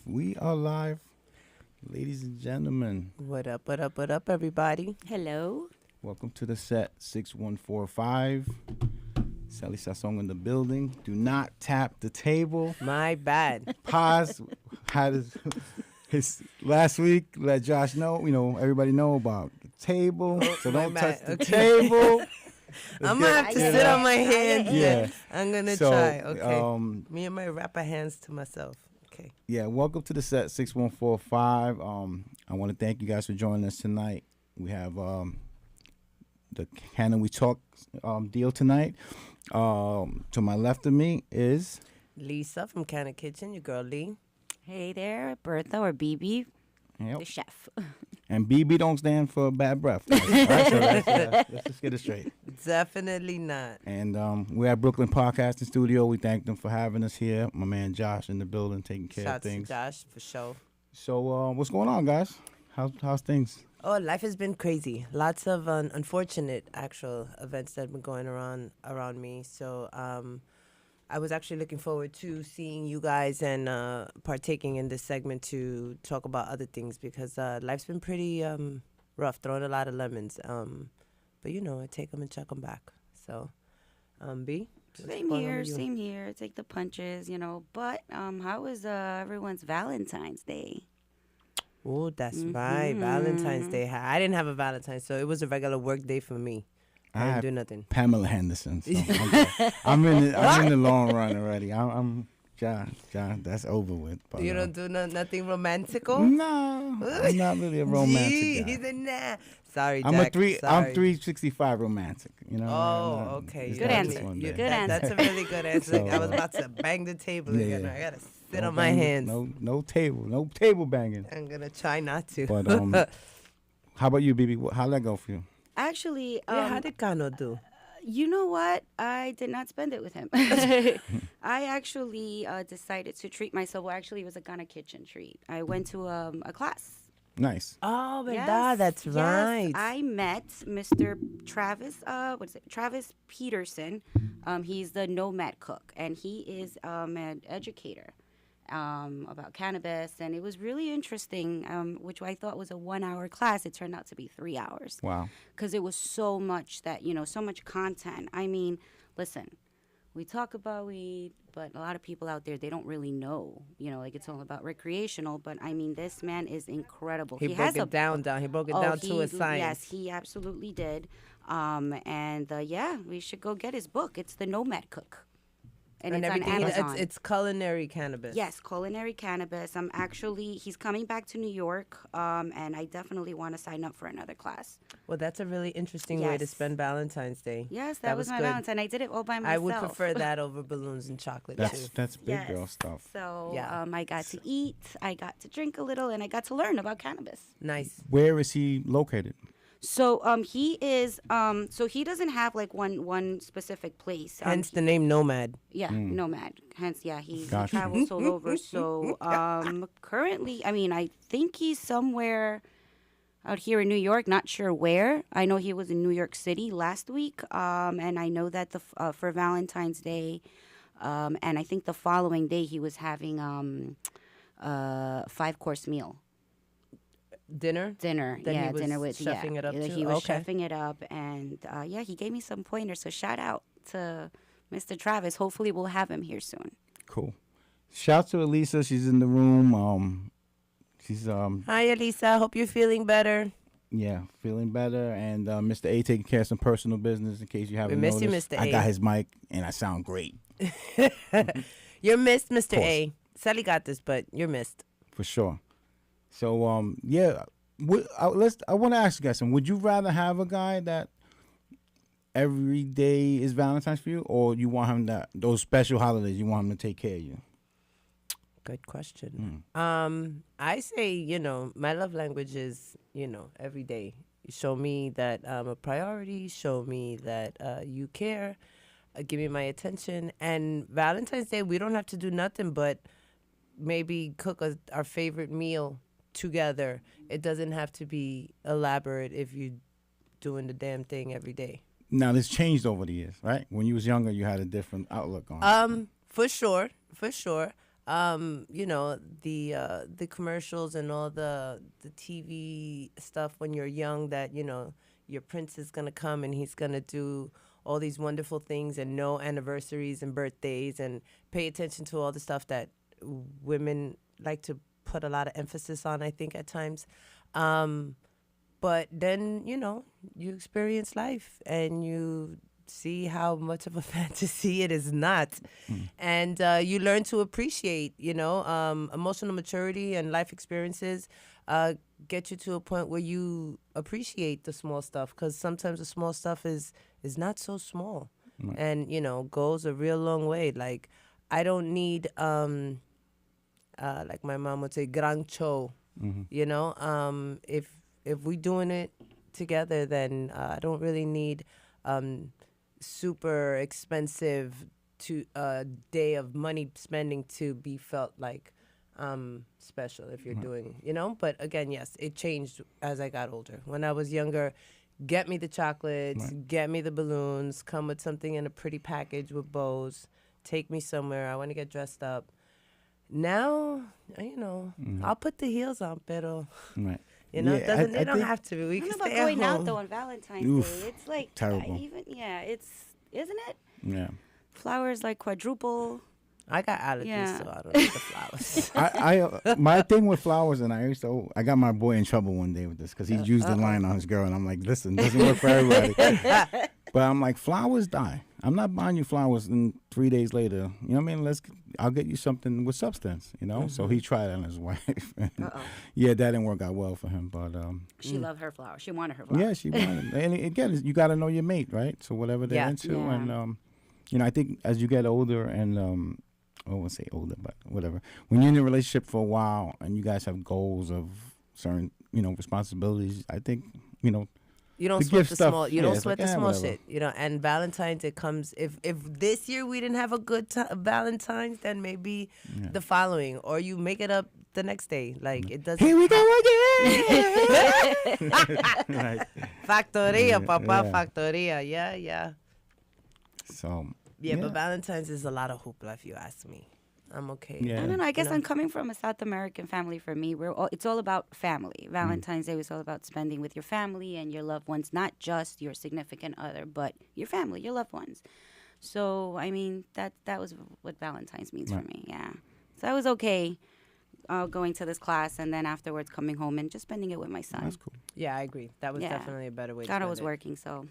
We are live, ladies and gentlemen. What up, what up, what up, everybody? Hello. Welcome to the set 6145. Sally Sasson in the building. Do not tap the table. My bad. Paz had his last week. Let Josh know. Everybody know about the table. So don't touch the table. I'm gonna have to sit on my hands. Yeah. I'm gonna So, try. Okay. Me and my rapper hands to myself. Okay. Yeah, welcome to the set 6145. I want to thank you guys for joining us tonight. We have the Canna-We-Talk deal tonight. To my left of me is Lisa from Canna Kitchen, your girl Lee. Hey there, Bertha or BB, yep. the chef. And BB don't stand for bad breath. All right, so let's just get it straight. Definitely not. And we're at Brooklyn Podcasting Studio. We thank them for having us here. My man Josh in the building taking care of Shouts to things. Josh for sure. So what's going on, guys? How's things? Oh, life has been crazy. Lots of unfortunate actual events that have been going around me. So I was actually looking forward to seeing you guys and partaking in this segment to talk about other things because life's been pretty rough, throwing a lot of lemons. But I take them and chuck them back. So, B? Same here. Take the punches, But how was everyone's Valentine's Day? Oh, that's right. Valentine's Day. I didn't have a Valentine's, so it was a regular work day for me. I didn't do nothing. Pamela Henderson. So I'm in the long run already. I'm John. That's over with. But, you don't do nothing romantical? No, I'm not really a romantic guy. He said nah. Sorry, I'm Jack. I'm 365 romantic. Oh, okay. Good answer. Good answer. That's a really good answer. So, I was about to bang the table again. yeah. I gotta sit on my hands. No table banging. I'm gonna try not to. But how about you, BB? How'd that go for you? Actually, how did Kano do? You know what? I did not spend it with him. I actually decided to treat myself. Well, actually, it was a Ghana kitchen treat. I went to a class. Nice. Oh, Yes, that's right. Yes, I met Mr. Travis. Travis Peterson. He's the Nomad cook, and he is an educator about cannabis, and it was really interesting. Which I thought was a 1-hour class, it turned out to be 3 hours. Wow. Because it was so much so much content. I mean, listen. We talk about weed, but a lot of people out there, they don't really know, it's all about recreational. But, I mean, this man is incredible. He broke it down. He broke it down to a science. Yes, he absolutely did. We should go get his book. It's The Nomad Cook. And it's on Amazon. It's culinary cannabis. Yes, culinary cannabis. He's coming back to New York, and I definitely want to sign up for another class. Well, that's a really interesting way to spend Valentine's Day. Yes, that was my Valentine. I did it all by myself. I would prefer that over balloons and chocolate, too. That's big girl stuff. So I got to eat, I got to drink a little, and I got to learn about cannabis. Nice. Where is he located? So he is so he doesn't have like one specific place. Hence the name Nomad. Yeah, Nomad. Hence, he Gotcha. travels all over. So currently, I mean, I think he's somewhere out here in New York. Not sure where. I know he was in New York City last week, and I know that for Valentine's Day, and I think the following day he was having a 5-course meal. Dinner. Dinner with chefing it up. He was chefing it up, and he gave me some pointers. So shout out to Mr. Travis. Hopefully, we'll have him here soon. Cool. Shout to Elisa. She's in the room. She's Hi, Elisa. Hope you're feeling better. Yeah, feeling better. And Mr. A taking care of some personal business. In case you haven't noticed, we missed you, Mr. A. I got his mic, and I sound great. You're missed, Mr. A. Sally got this, but you're missed for sure. So, I want to ask you guys something. Would you rather have a guy that every day is Valentine's for you, or you want him those special holidays, you want him to take care of you? Good question. I say, my love language is, every day. You show me that I'm a priority, show me that you care, give me my attention. And Valentine's Day, we don't have to do nothing but maybe cook our favorite meal together. It doesn't have to be elaborate if you're doing the damn thing every day. Now, this changed over the years, right? When you was younger, you had a different outlook on it. For sure. you know, the commercials and all the TV stuff when you're young, that, you know, your prince is gonna come and he's gonna do all these wonderful things, and no anniversaries and birthdays, and pay attention to all the stuff that women like to put a lot of emphasis on, I think, at times. But then, you know, you experience life and you see how much of a fantasy it is not. And you learn to appreciate, you know, emotional maturity and life experiences get you to a point where you appreciate the small stuff, because sometimes the small stuff is not so small. And, you know, goes a real long way. Like, I don't need, like my mom would say, grancho, you know, if we doing it together, then I don't really need super expensive day of money spending to be felt like special if you're doing, you know. But again, yes, it changed as I got older. When I was younger, get me the chocolates, get me the balloons, come with something in a pretty package with bows, take me somewhere, I want to get dressed up. Now, you know, I'll put the heels on, pero you know, it don't have to be. We can stay at home. Going out though on Valentine's Day, it's like terrible. Isn't it? Yeah. Flowers like quadruple. I got allergies, so I don't need the flowers. I my thing with flowers, and I got my boy in trouble one day with this because he used the line on his girl, and I'm like, listen, doesn't work for everybody. But I'm like, flowers die. I'm not buying you flowers, and 3 days later, you know what I mean? I'll get you something with substance, you know. So he tried it on his wife. And yeah, that didn't work out well for him. But she loved her flowers. She wanted her flowers. Yeah, she wanted. And again, you got to know your mate, right? So whatever they're into, and you know, I think as you get older, and I won't say older, but whatever. When you're in a relationship for a while and you guys have goals of certain, you know, responsibilities, I think, you know, you don't sweat the small. You don't sweat the small shit. You know, and Valentine's, it comes. If this year we didn't have a good Valentine's, then maybe the following, or you make it up the next day. Like, it doesn't. Here we go again. Right. Factoria, papa, factoria. Yeah. So. Yeah, but Valentine's is a lot of hoopla, if you ask me. I'm okay. Yeah. I don't know. I guess I'm coming from a South American family. For me, it's all about family. Valentine's Day was all about spending with your family and your loved ones, not just your significant other, but your family, your loved ones. So, I mean, that was what Valentine's means for me. Yeah. So I was okay going to this class and then afterwards coming home and just spending it with my son. That's cool. Yeah, I agree. That was definitely a better way to spend it. God, I was working, so.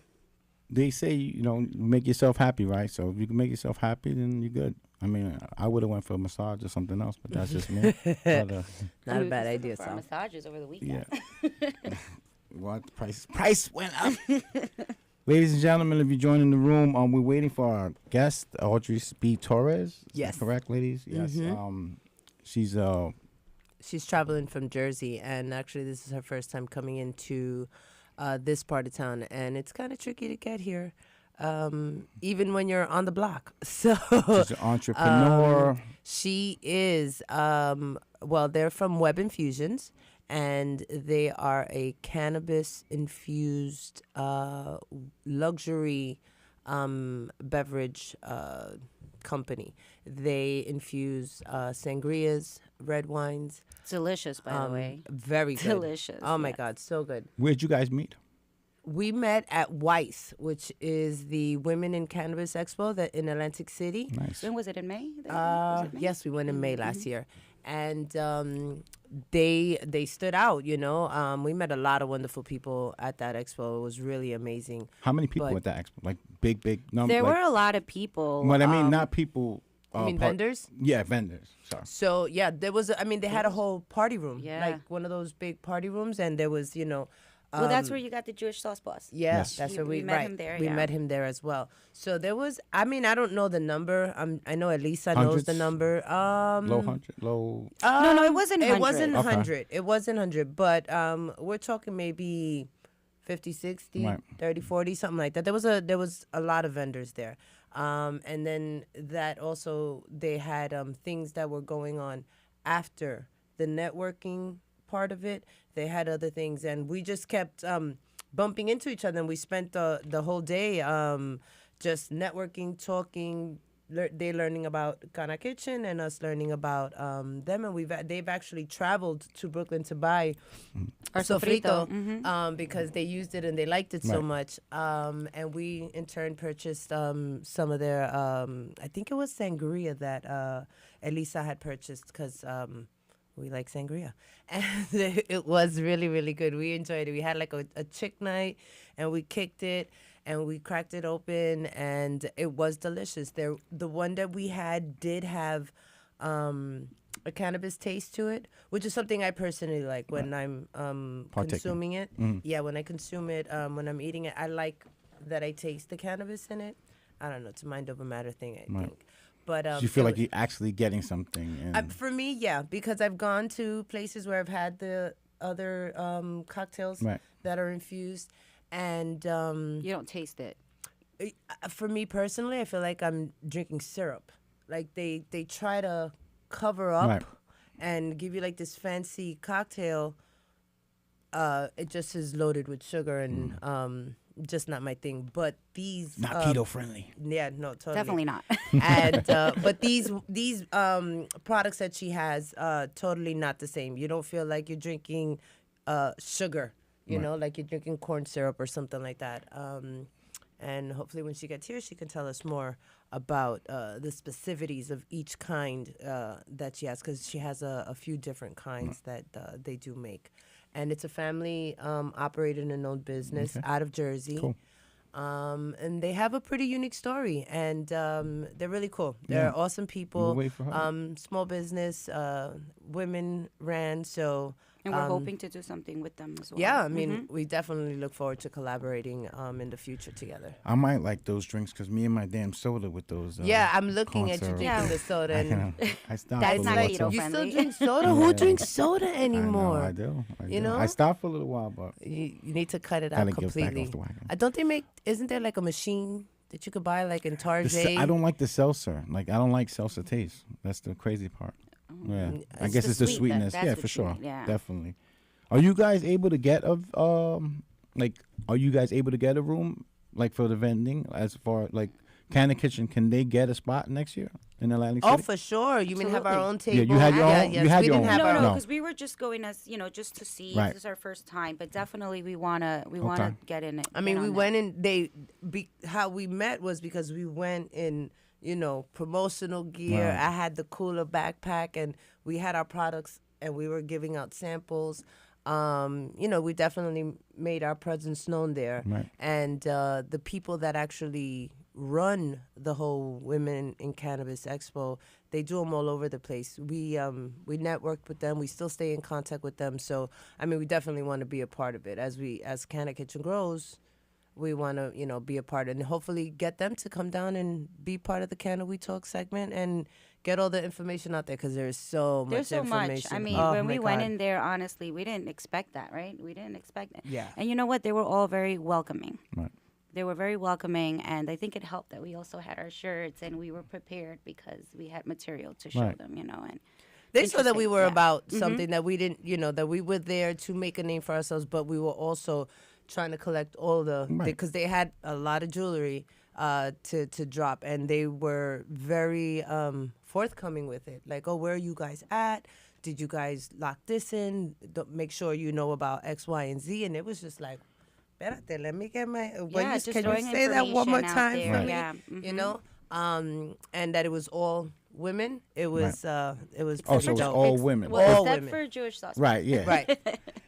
They say, you know, make yourself happy, right? So if you can make yourself happy, then you're good. I mean, I would have went for a massage or something else, but that's just me. But, not a bad idea, for massages over the weekend. Yeah. What price went up. Ladies and gentlemen, if you join in the room, we're waiting for our guest, Audris B.Torres. Yes. Correct, ladies? Yes. She's traveling from Jersey, and actually this is her first time coming into this part of town, and it's kind of tricky to get here, even when you're on the block. So she's an entrepreneur. She is. Well, they're from Web Infusions, and they are a cannabis infused luxury beverage company. They infuse sangrias, red wines. Delicious, by the way. Very good. Delicious. Oh my God, so good. Where'd you guys meet? We met at WICE, which is the Women in Cannabis Expo that in Atlantic City. Nice. When was it, in May? Yes, we went in May last year. And they stood out, you know. We met a lot of wonderful people at that expo. It was really amazing. How many people at that expo? Like big number? There were a lot of people. But I mean, not people. You mean vendors? Yeah, vendors. Sorry. So, yeah, there was, they had a whole party room. Yeah. Like one of those big party rooms. And there was, you know. Well, that's where you got the Jewish sauce boss. Yeah, Yes. that's where we met him there. We met him there as well. So there was, I don't know the number. I know Elisa knows the number. Low 100, low. No, it wasn't 100. It wasn't Okay. 100. It wasn't 100. But we're talking maybe 50, 60, Right. 30, 40, something like that. There was a lot of vendors there. And then that also, they had things that were going on after the networking part of it. They had other things, and we just kept bumping into each other, and we spent the whole day just networking, talking, they learning about Ghana Kitchen and us learning about them, and they've actually traveled to Brooklyn to buy Our sofrito, sofrito. because they used it and they liked it so Right. much. And we in turn purchased some of their I think it was sangria that Elisa had purchased because we like sangria, and it was really, really good. We enjoyed it. We had like a chick night, and we kicked it, and we cracked it open, and it was delicious. The one that we had did have a cannabis taste to it, which is something I personally like when I'm Partaking. consuming it. Yeah, when I consume it, when I'm eating it, I like that I taste the cannabis in it. I don't know. It's a mind over matter thing, I think. But So you feel like you're actually getting something. And for me, yeah, because I've gone to places where I've had the other cocktails Right. that are infused, and You don't taste it. for me personally, I feel like I'm drinking syrup. Like they try to cover up Right. and give you like this fancy cocktail. It just is loaded with sugar and just not my thing. But these not keto friendly. yeah, no, totally. Definitely not. And but these products that she has, totally not the same. You don't feel like you're drinking sugar, you know, like you're drinking corn syrup or something like that. And hopefully when she gets here, she can tell us more about the specificities of each kind that she has, because she has a few different kinds that they do make. And it's a family operated and owned business out of Jersey. Cool. And they have a pretty unique story, and they're really cool. They're awesome people. We'll wait for her. Small business, women ran. So And we're hoping to do something with them as well. yeah, I mean, we definitely look forward to collaborating in the future together. I might like those drinks because me and my damn soda with those. Yeah, I'm looking at you corn drinking syrup. the soda. I, And I stopped. That's for a not little keto while. you friendly. still drink soda? Who drinks soda anymore? I do. I You do. know? I stopped for a little while, but You need to cut it gotta out get back completely. off the wagon. Don't they make? Isn't there like a machine that you could buy like in Target? I don't like the seltzer. Like I don't like seltzer taste. That's the crazy part. Yeah, I It's guess the it's the sweet, sweetness. that's Yeah, what for you sure. need, yeah. Definitely. Are you guys able to get are you guys able to get a room like for the vending as far like Canna Kitchen? Can they get a spot next year in Atlantic City? Oh, for sure. You mean have our own Absolutely. table? you had your own- Yes, you had we your didn't own. have No, our no, No. because we were just going as just to see. Right. This is our first time, but definitely we wanna Okay. get in it. I mean, in we on went that. in. How we met was because we went in, promotional gear. Right. I had the cooler backpack, and we had our products, and we were giving out samples. We definitely made our presence known there, Right. and the people that actually run the whole Women in Cannabis Expo, they do them all over the place. We networked with them. We still stay in contact with them. So I mean, we definitely want to be a part of it as Canna Kitchen grows. We want to, be a part, and hopefully get them to come down and be part of the Canna-We-Talk segment and get all the information out there, because there's so There's much so information. much. I mean, Oh, when my we went God. in there, honestly, we didn't expect that, right? We didn't expect it. Yeah. And you know what? They were all very welcoming. Right. They were very welcoming, and I think it helped that we also had our shirts and we were prepared because we had material to show Right. them, And They saw that we interesting, were yeah. about something that we didn't, that we were there to make a name for ourselves, but we were also trying to collect all Right. because they had a lot of jewelry to drop, and they were very forthcoming with it. Like, oh, where are you guys at? Did you guys lock this in? Make sure you know about X, Y, and Z. And it was just like, espérate, let me get my. just Can you throwing say that one more information out time there, for me? yeah. You know, and that it was all women. It was it was Oh, pretty so it's dope. all women. Well, All except women. for Jewish sauce. Right. Yeah. Right.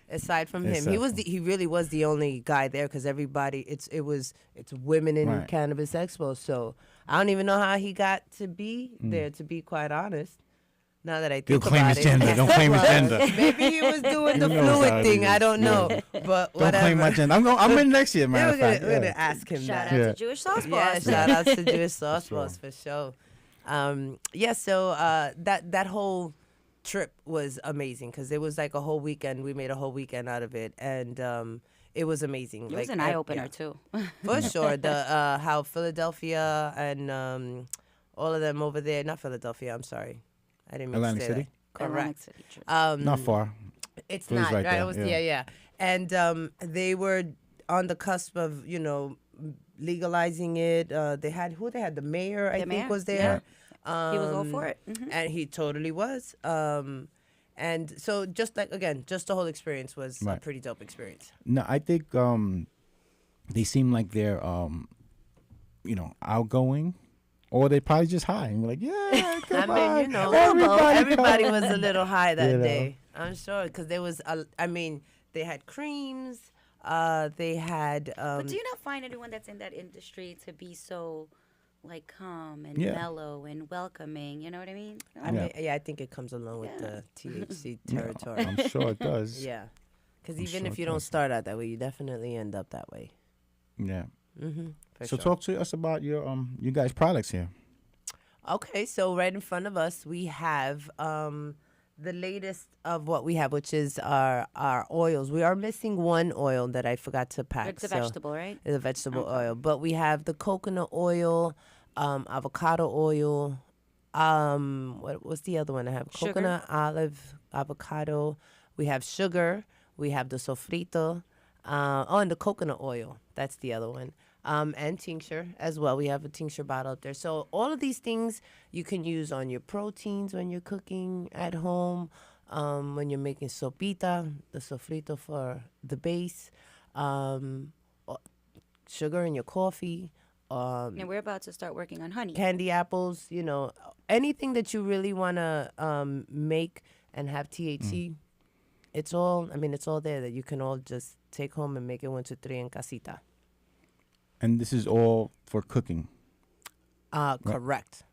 Aside from him, Except he really was the only guy there, because everybody it's Women in Right. Cannabis Expo. So I don't even know how he got to be there, to be quite honest. Now that I think Don't claim about his it, gender. Don't claim his gender. Maybe he was doing the He knows how fluid it thing. is. I don't know, Yeah. but Don't whatever. claim my gender. I'm in next year, Yeah, matter we're of gonna, fact. we're gonna Yeah. ask him Shout that. out Yeah. to Jewish sauce Yeah, boss. shout out to Jewish Sauce Boss for sure. So that whole trip was amazing, because it was like a whole weekend. We made a whole weekend out of it, and it was amazing. It was an eye opener too. for sure. The how Philadelphia and all of them over there. Not Philadelphia. I'm sorry, I didn't mean Atlantic to say City? that. Correct. Atlantic City, true. Not far. It's Philly's not right right. there, It was, yeah. yeah. And they were on the cusp of legalizing it. They had the mayor, I think, mayor, was there. He was all for it. And he totally was. And so just the whole experience was a pretty dope experience. No, I think they seem like they're outgoing, or they probably just high and we're like, yeah, come on. Everybody was a little high that day. I'm sure because there was they had creams. They had. But do you not find anyone that's in that industry to be so, like, calm and mellow and welcoming? You know what I mean? I think it comes along with the THC territory. I'm sure it does. Yeah, because even if you don't start out that way, you definitely end up that way. Yeah. Mm-hmm. So talk to us about your you guys' products here. Okay, so right in front of us we have the latest of what we have, which is our oils. We are missing one oil that I forgot to pack. It's a vegetable, right? It's a vegetable oil. But we have the coconut oil, avocado oil. What's the other one I have? Sugar. Coconut, olive, avocado. We have sugar. We have the sofrito. And the coconut oil. That's the other one. And tincture as well. We have a tincture bottle up there. So all of these things you can use on your proteins when you're cooking at home, when you're making sopita, the sofrito for the base, sugar in your coffee. And we're about to start working on honey. Candy apples, anything that you really want to make and have THC. It's all there that you can all just take home and make it 1, 2, 3 in casita. And this is all for cooking. Correct.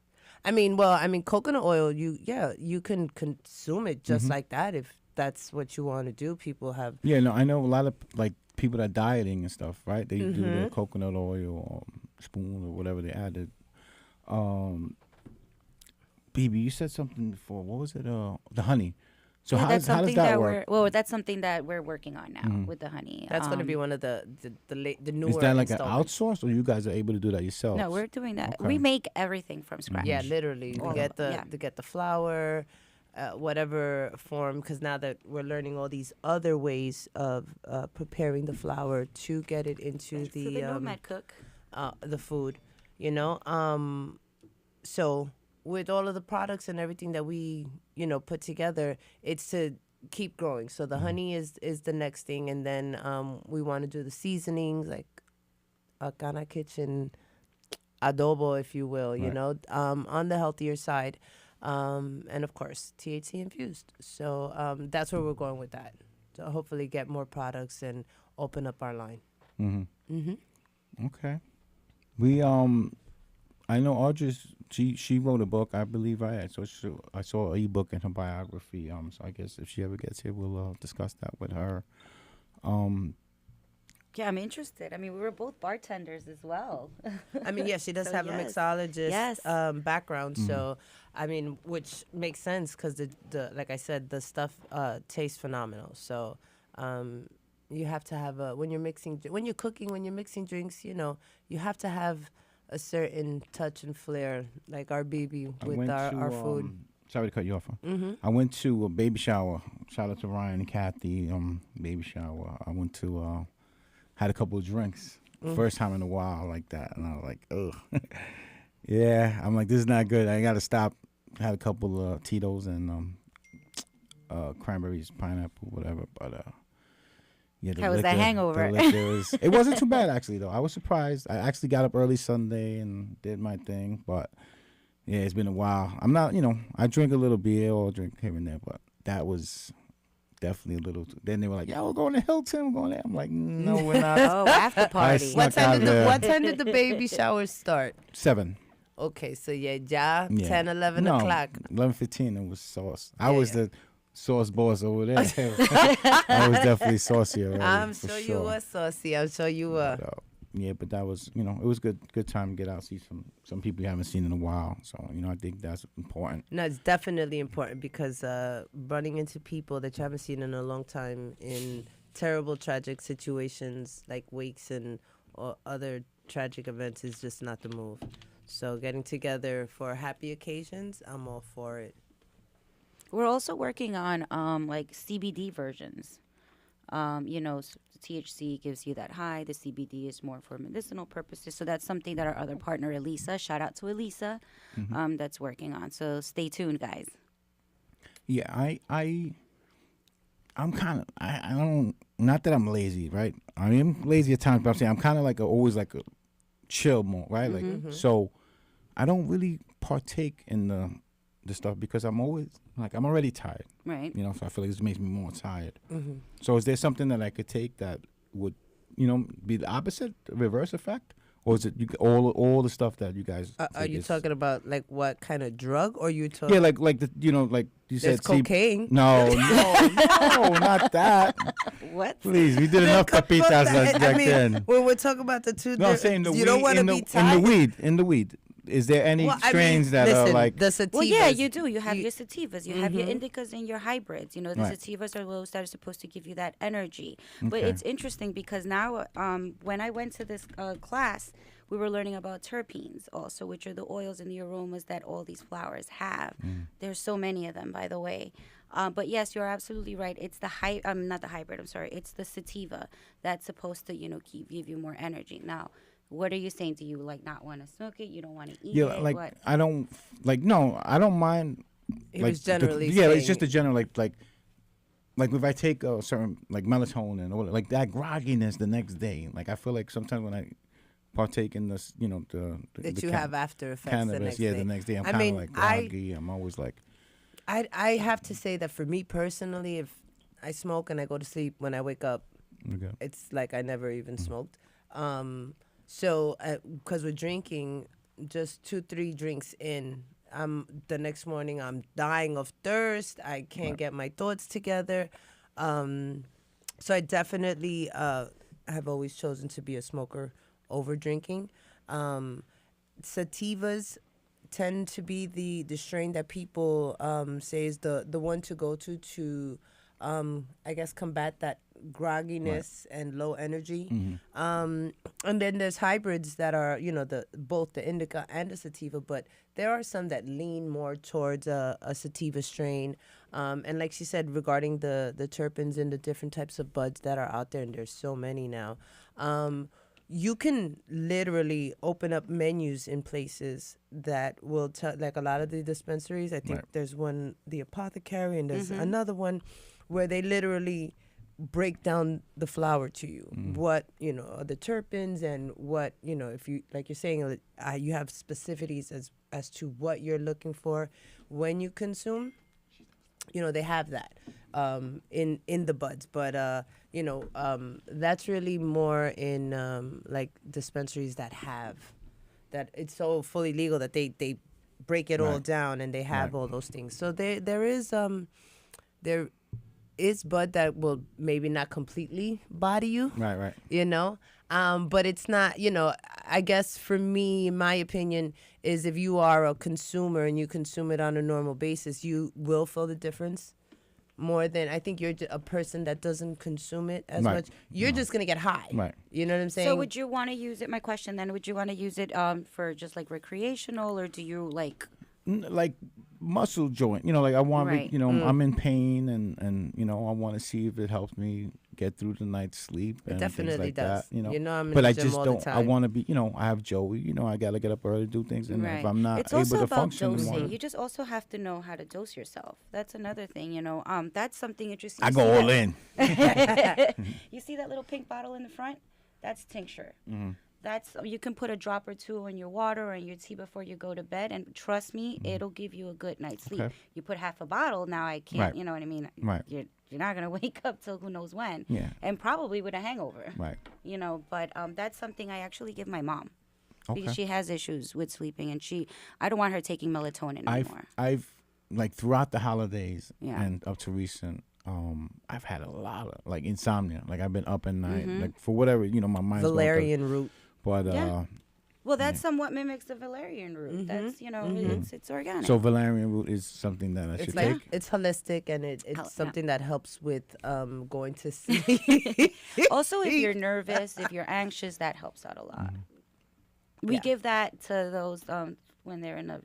Coconut oil, you can consume it just like that if that's what you want to do. People have. Yeah, no, I know a lot of people that are dieting and stuff, right? They do their coconut oil or spoon or whatever they added. BB, you said something before. What was it? The honey. So how does that work? That's something that we're working on now with the honey. That's going to be one of the newer. Is that like an outsource, or you guys are able to do that yourselves? No, we're doing that. Okay. We make everything from scratch. Yeah, literally. We get the flour, whatever form, because now that we're learning all these other ways of preparing the flour to get it into the nomad cook. The food, So with all of the products and everything that we, put together, it's to keep growing. So the honey is the next thing. And then we want to do the seasonings, like a Canna Kitchen adobo, if you will, on the healthier side. And, of course, THC infused. So that's where we're going with that. So hopefully get more products and open up our line. Mm-hmm. Mm-hmm. Okay. We I know Audris. She wrote a book, I believe, right? So I saw an ebook in her biography. So I guess if she ever gets here, we'll discuss that with her. Yeah, I'm interested. We were both bartenders as well. She does have a mixologist background. So, which makes sense because the like I said, the stuff tastes phenomenal. So, you have to have when you're cooking, when you're mixing drinks, you have to have a certain touch and flair, like our BB with our food. Sorry to cut you off. I went to a baby shower. Shout out to Ryan and Kathy. Baby shower. I went to had a couple of drinks. First time in a while like that, and I was like, ugh. Yeah, I'm like, this is not good. I gotta stop. Had a couple of Tito's and cranberries, pineapple, whatever. But yeah, how was that hangover? It wasn't too bad, actually, though. I was surprised. I actually got up early Sunday and did my thing. But, yeah, it's been a while. I'm not, I drink a little beer or drink here and there. But that was definitely a little. Then they were like, yeah, we're going to Hilton. We're going there. I'm like, no, we're not. Oh, after party. What time did the baby shower start? 7. Okay, so 10, 11 o'clock. 11:15, it was sauce. I was the sauce boss over there. I was definitely saucier. I'm sure you were saucy. I'm sure you were. But that was, it was good time to get out, see some people you haven't seen in a while. So, I think that's important. No, it's definitely important because running into people that you haven't seen in a long time in terrible, tragic situations like wakes and or other tragic events is just not the move. So getting together for happy occasions, I'm all for it. We're also working on like CBD versions. The THC gives you that high. The CBD is more for medicinal purposes. So that's something that our other partner, Elisa, shout out to Elisa, that's working on. So stay tuned, guys. Yeah, I'm kind of, I don't, not that I'm lazy, right? I am lazy at times, but I'm saying I'm kind of like always like a chill mode, right? Like, so I don't really partake in the stuff because I'm always, like, I'm already tired. Right. So I feel like this makes me more tired. So is there something that I could take that would, be the opposite, reverse effect? Or is it all the stuff that you guys are you talking about like what kind of drug, or you talking? Yeah, like the like you There's said, cocaine. No, not that. What? Please, we did enough papitas back then. When we're talking about the two, No, I'm saying you don't want to be tied. in the weed. Is there any strains that are like the sativas? Well, yeah, you do. You have your sativas, you have your indicas, and your hybrids. The sativas are those that are supposed to give you that energy. But it's interesting because now, when I went to this class, we were learning about terpenes also, which are the oils and the aromas that all these flowers have. There's so many of them, by the way. But yes, you're absolutely right. It's the not the hybrid. I'm sorry. It's the sativa that's supposed to, give you more energy. Now, what are you saying? Do you not want to smoke it? You don't want to eat it? like what? I don't no, I don't mind. It was generally it's just a general like if I take a certain like melatonin or like that grogginess the next day. Like I feel like sometimes when I partake in this, have after effects cannabis, the next day. day. The next day I'm kind of like groggy. I'm always like. I have to say that for me personally, if I smoke and I go to sleep, when I wake up, it's like I never even smoked. So, because we're drinking, just 2-3 drinks in, the next morning I'm dying of thirst. I can't get my thoughts together. So I definitely have always chosen to be a smoker over drinking. Sativas tend to be the strain that people say is the one to go to I guess combat that grogginess and low energy. And then there's hybrids that are both the indica and the sativa, but there are some that lean more towards a sativa strain. And like she said, regarding the terpenes and the different types of buds that are out there, and there's so many now, you can literally open up menus in places that will tell, like a lot of the dispensaries. I think there's one, the Apothecary, and there's another one where they literally break down the flower to you, what the terpenes, and what if you, like you're saying, you have specificities as to what you're looking for when you consume. They have that in the buds, but that's really more in like dispensaries that have that. It's so fully legal that they break it all down, and they have all those things. So there is bud that will maybe not completely body you. Right. But it's not, I guess for me, my opinion is if you are a consumer and you consume it on a normal basis, you will feel the difference more than, I think you're a person that doesn't consume it as much. You're just going to get high. Right. You know what I'm saying? So would you want to use it, my question then, would you want to use it for just like recreational, or do you like muscle joint, like I want, I'm in pain, and I want to see if it helps me get through the night's sleep. And it definitely things like does. That, I'm in but the I gym just all don't. the time. I want to be, I have Joey. I got to get up early to do things, and if I'm not it's able also to about function, dosing. You just also have to know how to dose yourself. That's another thing. That's something interesting. I go all in. You see that little pink bottle in the front? That's tincture. That's, you can put a drop or two in your water or in your tea before you go to bed, and trust me, it'll give you a good night's sleep. Okay. You put half a bottle, now I can't, you know what I mean? Right. You're not going to wake up till who knows when. Yeah. And probably with a hangover. Right. But that's something I actually give my mom. Okay. Because she has issues with sleeping, and I don't want her taking melatonin anymore. I've like throughout the holidays and up to recent, I've had a lot of like insomnia. Like I've been up at night, like for whatever, my mind's valerian root. But well, that somewhat mimics the valerian root. That's it's organic. So valerian root is something that I should take. It's holistic, and it's something that helps with going to sleep. Also, if you're nervous, if you're anxious, that helps out a lot. We give that to those when they're in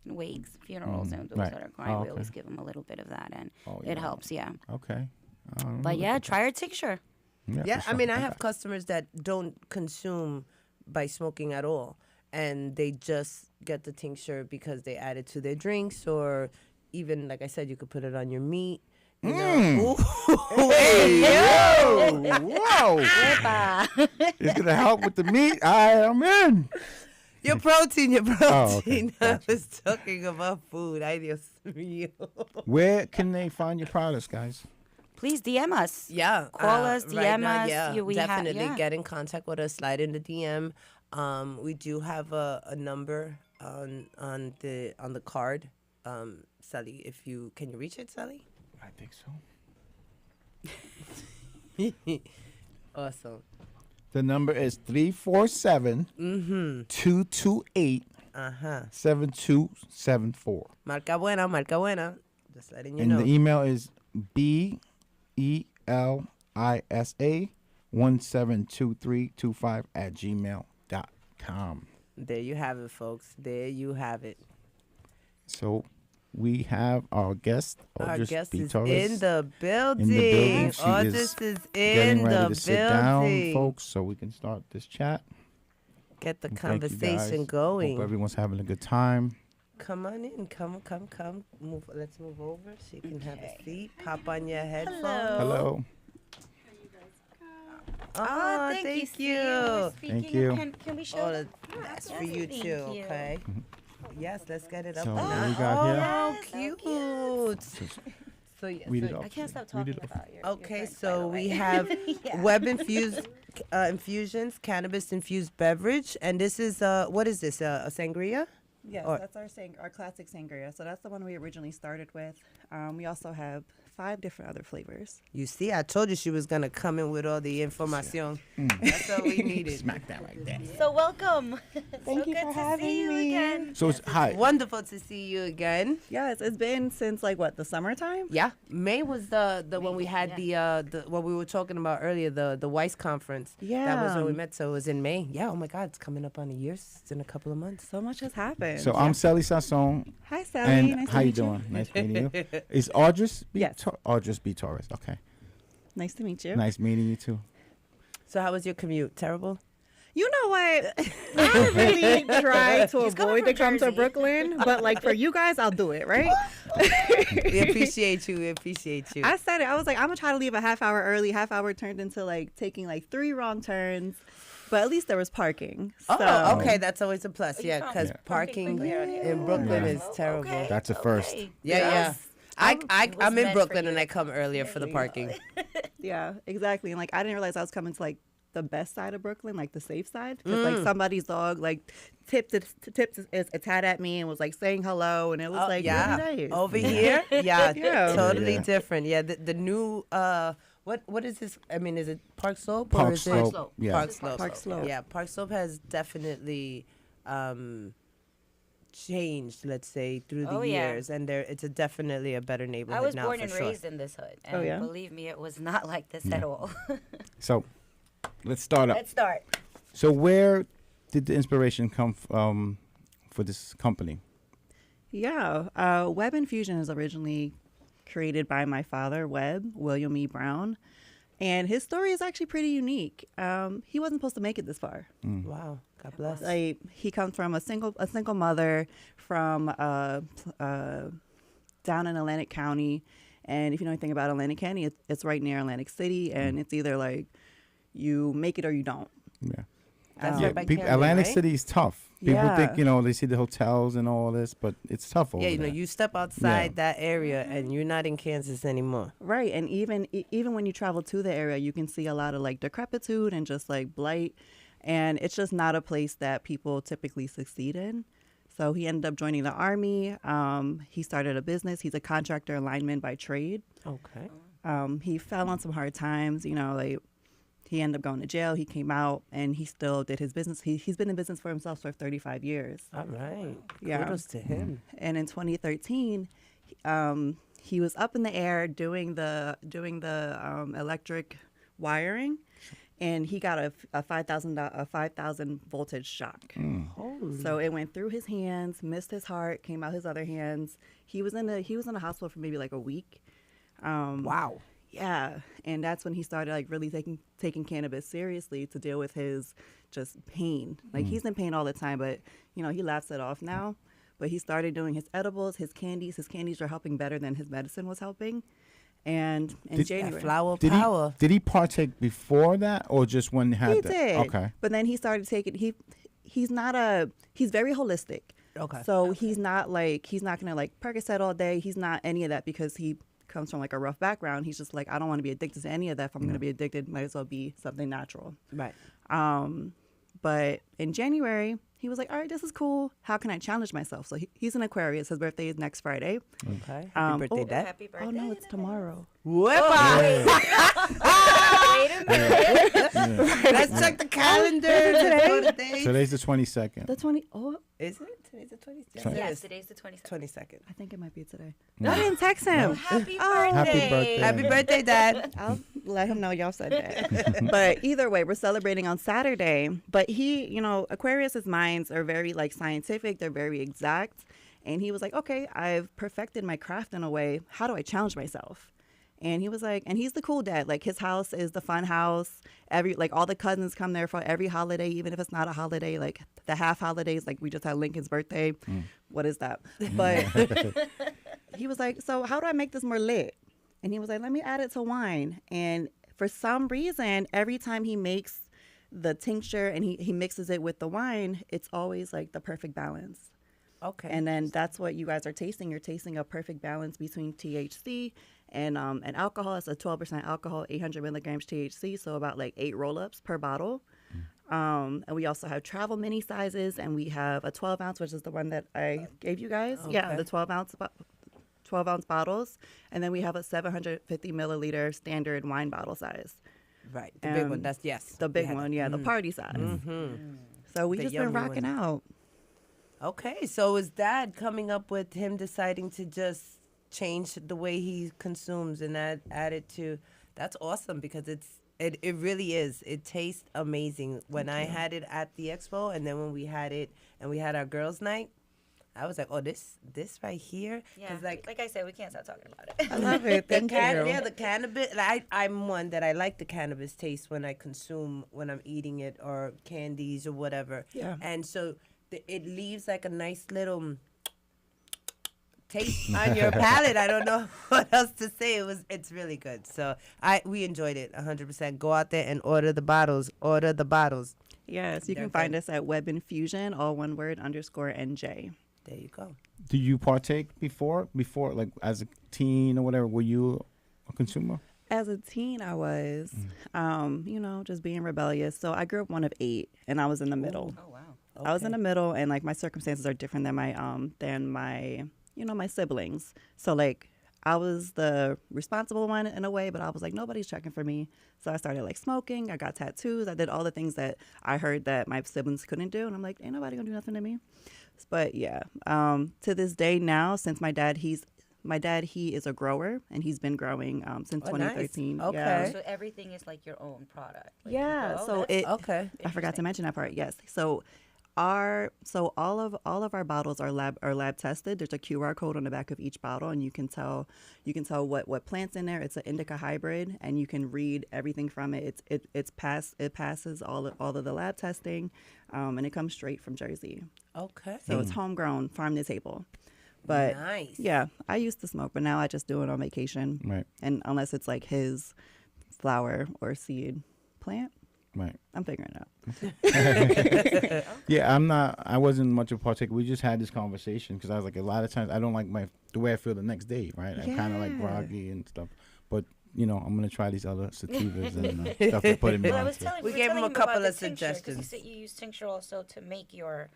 wakes, funerals, and those that are crying. We always give them a little bit of that, and it helps. Yeah. Okay. But yeah, try our tincture. Yeah, for I sure. mean, I have customers that don't consume by smoking at all, and they just get the tincture because they add it to their drinks, or even, like I said, you could put it on your meat. You know? Ooh. Hey, yo! Whoa! It's gonna help with the meat. I'm in. Your protein, your protein. okay. I was talking about food. Ay, Dios mío. Where can they find your products, guys? Please DM us. Yeah. Call us, right DM now, us. yeah, We definitely yeah. get in contact with us. Slide in the DM. We do have a number on the card. Sally, can you reach it, Sally? I think so. Awesome. The number is 347 228 7274. Marca buena. Just letting you And know. the email is belisa172325@gmail.com. There you have it, folks. There you have it. So we have our guest, Our Audris guest is B.Torres, in the building. She Audris is getting in ready the to sit down, building. folks, so we can start this chat. Get the And thank you, conversation guys. going. Hope everyone's having a good time. Come on in. Come. Move. Let's move over so you can have a seat. Pop on your headphones. Hello. Oh, thank you. Thank you. Can we show Oh, them? that's for you Thank too. you. Okay. Yes, let's get it up. So and what up. we got here? Oh, cute. So, yeah, Read so- it off. I can't stop Read talking it off. about your Okay, drink, by so the we way. have web infused infusions, cannabis infused beverage, and this is what is this? A sangria? Yes, Or- that's our classic sangria. So that's the one we originally started with. We also have 5 different other flavors. You see, I told you she was gonna come in with all the information. That's all we needed. Smack that right there. So welcome. Thank you for having me. Again. So it's hi. Wonderful to see you again. Yes, it's been since like what, the summertime? Yeah, May was the when we had the what we were talking about earlier, the Weiss conference. That was when we Yeah. met. So it was in May. Yeah. Oh my God, it's coming up on a year. It's in a couple of months. So much has happened. So I'm Sally Sasson, Hi, Sally. and Nice how to you meet you. doing? Nice meeting you. Is Audris B. Yes. Audris B.Torres. Okay. Nice to meet you. Nice meeting you too. So how was your commute? Terrible. You know what? I really try to He's coming avoid to from come to Jersey. Brooklyn, but like for you guys, I'll do it, right? We appreciate you. We appreciate you. I said it. I was like, I'm gonna try to leave a half hour early. Half hour turned into like taking like 3 wrong turns, but at least there was parking. Oh, So- okay. That's always a plus. Yeah, because Yeah. parking in Brooklyn Yeah. is terrible. Okay. That's a first. Okay. Yeah, Yes. I'm It was in meant for Brooklyn you. and I come earlier for the parking. Yeah, exactly. And like I didn't realize I was coming to like the best side of Brooklyn, like the safe side, because like somebody's dog like tipped a tad at me and was like saying hello, and it was like yeah. really nice. Over here, yeah, Yeah. totally Yeah. different. Yeah, the new what is this? I mean, is it Park Slope or Park is Slope. it Slope. Yeah. Park Slope? Park Slope. Yeah, Park Slope has definitely changed, let's say, through the Oh, yeah. years, and it's definitely a better neighborhood I was now born for and sure. raised in this hood, and yeah? believe me, it was not like this at all. So let's start up. Let's start. So where did the inspiration come from for this company? Yeah, Web Infusion is originally created by my father, William E. Brown, and his story is actually pretty unique. He wasn't supposed to make it this far. Wow, God bless. Like he comes from a single mother from down in Atlantic County, and if you know anything about Atlantic County, it's right near Atlantic City, and it's either like you make it or you don't. Yeah. That's Yeah, right by people, Canada, Atlantic right? City is tough. People Yeah. think, they see the hotels and all this, but it's tough over Yeah, there. you step outside that area and you're not in Kansas anymore. Right, and even when you travel to the area, you can see a lot of like decrepitude and just like blight, and it's just not a place that people typically succeed in. So he ended up joining the Army. He started a business. He's a contractor lineman by trade. Okay. He fell on some hard times, like he ended up going to jail. He came out and he still did his business. He's been in business for himself for 35 years. All right. Yeah. Kudos to him. And in 2013, he was up in the air doing the electric wiring, and he got a 5,000 voltage shock. So it went through his hands, missed his heart, came out his other hands. He was in a hospital for maybe like a week. Wow. Yeah, and that's when he started like really taking cannabis seriously to deal with his just pain. Like he's in pain all the time, but you know he laughs it off now. But he started doing his edibles, his candies. His candies are helping better than his medicine was helping. And in January, flower power. Did he partake before that, or just when he had he that? did. Okay. But then he started taking. He's very holistic. Okay. So he's not gonna like Percocet all day. He's not any of that because he comes from like a rough background. He's just like, I don't want to be addicted to any of that. If I'm gonna be addicted, might as well be something natural. Right. But in January, he was like, all right, this is cool. How can I challenge myself? So he's an Aquarius. His birthday is next Friday. Okay. Happy birthday, Dad. Happy birthday. Oh no, it's tomorrow. Wait a minute. Let's check the calendar. Today's the 22nd. The 20. Oh, Is it? Today's the 22nd. Twenty- Yes, today's the 22nd. 22nd. I think it might be today. I didn't text him. Happy Oh. birthday. Happy birthday. Happy birthday, Dad. I'll let him know y'all said that. But either way, we're celebrating on Saturday. But he, you know, Aquarius's minds are very like scientific. They're very exact. And he was like, okay, I've perfected my craft in a way. How do I challenge myself? And he was like, and he's the cool dad. Like his house is the fun house. Like all the cousins come there for every holiday, even if it's not a holiday. Like the half holidays, like we just had Lincoln's birthday. What is that? But he was like, so how do I make this more lit? And he was like, let me add it to wine. And for some reason, every time he makes the tincture and he mixes it with the wine, it's always like the perfect balance. Okay. And then that's what you guys are tasting. You're tasting a perfect balance between THC and alcohol. It's a 12% alcohol, 800 milligrams THC, so about like 8 roll-ups per bottle. And we also have travel mini sizes, and we have a 12 ounce, which is the one that I gave you guys. Okay. Yeah, the 12 ounce bottles, and then we have a 750 milliliter standard wine bottle size. Right. The big one. That's yes. The big We had one, it. yeah, the party size. So we The just been yummy rocking one. out. Okay, so is Dad coming up with him deciding to just change the way he consumes and add it to? That's awesome because it really is. It tastes amazing. When I had it at the expo, and then when we had it and we had our girls' night, I was like, oh, this right here. Yeah, 'Cause, like I said, we can't stop talking about it. I love it. Thank you. Yeah, the cannabis. I'm one that I like the cannabis taste when I consume, when I'm eating it, or candies or whatever. Yeah. And so it leaves like a nice little taste on your palate. I don't know what else to say. It's really good. So we enjoyed it 100%. Go out there and order the bottles. Order the bottles. Yes, you They're can find good. us at Web Infusion, all one word _NJ. There you go. Do you partake before, like as a teen or whatever? Were you a consumer? As a teen, I was, you know, just being rebellious. So I grew up one of 8, and I was in the middle. Oh, wow. I was in the middle, and like my circumstances are different than my you know, my siblings. So like I was the responsible one in a way, but I was like, nobody's checking for me. So I started like smoking. I got tattoos. I did all the things that I heard that my siblings couldn't do, and I'm like, ain't nobody gonna do nothing to me. But yeah, to this day now, since my dad, he is a grower, and he's been growing since 2013. Nice. Okay. Yeah. So everything is like your own product. Like, Yeah, oh, so that's- it. Okay. I forgot to mention that part. Yes. So all of our bottles are lab tested. There's a QR code on the back of each bottle, and you can tell what plant's in there. It's an indica hybrid, and you can read everything from it. It passes all of the lab testing, and it comes straight from Jersey. Okay. So it's homegrown, farm to table. But Nice. yeah, I used to smoke, but now I just do it on vacation. Right. And unless it's like his flower or seed plant, Right. I'm figuring it out. Yeah, I wasn't much of a partaker. We just had this conversation because I was like, a lot of times I don't like the way I feel the next day, right? I'm kind of like groggy and stuff. But, you know, I'm going to try these other sativas and stuff to put in my Well, I was life. telling, We were gave him telling a couple about the of tincture, 'cause suggestions. You said you use tincture also to make your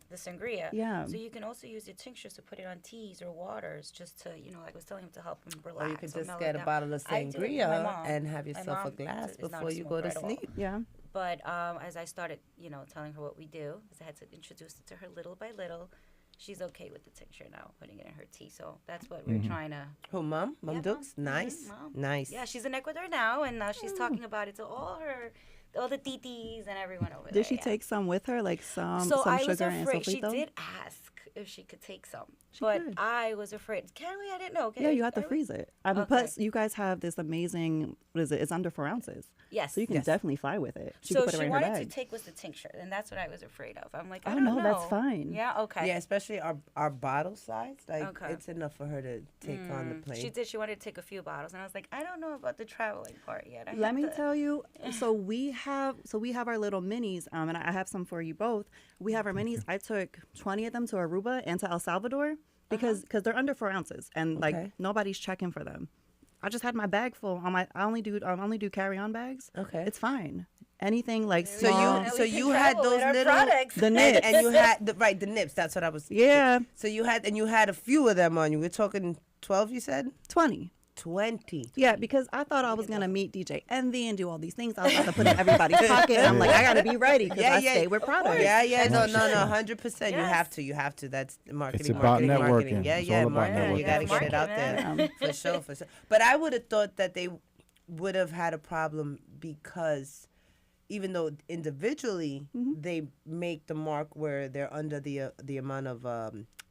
the sangria. Yeah. So you can also use the tinctures to put it on teas or waters, just to, you know, like I was telling him to help him relax. Or you could or just mellow get a down. bottle of I did it with my sangria mom. and have My yourself a mom glass is not a before you go to smoker at all. sleep. Yeah. But as I started, you know, telling her what we do, because I had to introduce it to her little by little, she's okay with the tincture now, putting it in her tea. So that's what we're trying to. Who, Mom? Mom Yeah, Dukes? Mom. Nice. Mom. Nice. Yeah, she's in Ecuador now, and now she's talking about it to all the titis and everyone over there. Did she yeah. take some with her, like some So I was sugar and afraid. She sofrito? did ask if she could take some, She but could. I was afraid. Can we? I didn't know. Yeah, you have to Are we- freeze it. Okay. Plus, you guys have this amazing, what is it? It's under 4 ounces. Yes. So you can Yes. definitely fly with it. She So could put it she right in her wanted to bag. take was the tincture, and that's what I was afraid of. I'm like, I Oh, don't no, know. that's fine. Yeah. Okay. Yeah, especially our bottle size. Like Okay. it's enough for her to take on the plane. She did. She wanted to take a few bottles, and I was like, I don't know about the traveling part yet. I Let have me to- tell you. So we have our little minis, and I have some for you both. We have our minis. I took 20 of them to Aruba and to El Salvador because they're under 4 ounces, and Okay. like nobody's checking for them. I just had my bag full. I only do carry-on bags. Okay. It's fine. Anything like So small. you Now so we can you had travel with those our little products. The and, nips. and you had the nips. That's what I was. Yeah. So you had a few of them on you. We're talking 12. You said 20. 20. Yeah, because I thought I was gonna meet DJ Envy and do all these things. I was about to put in everybody's pocket. I'm like, I gotta be ready because I stay with products. Yeah, yeah, no, course. 100%. Yes. You have to. That's marketing. It's about marketing. networking. Yeah, It's yeah, all about marketing. You networking. gotta get it out Marketing, there for sure, for sure. But I would have thought that they would have had a problem because even though individually they make the mark where they're under the amount of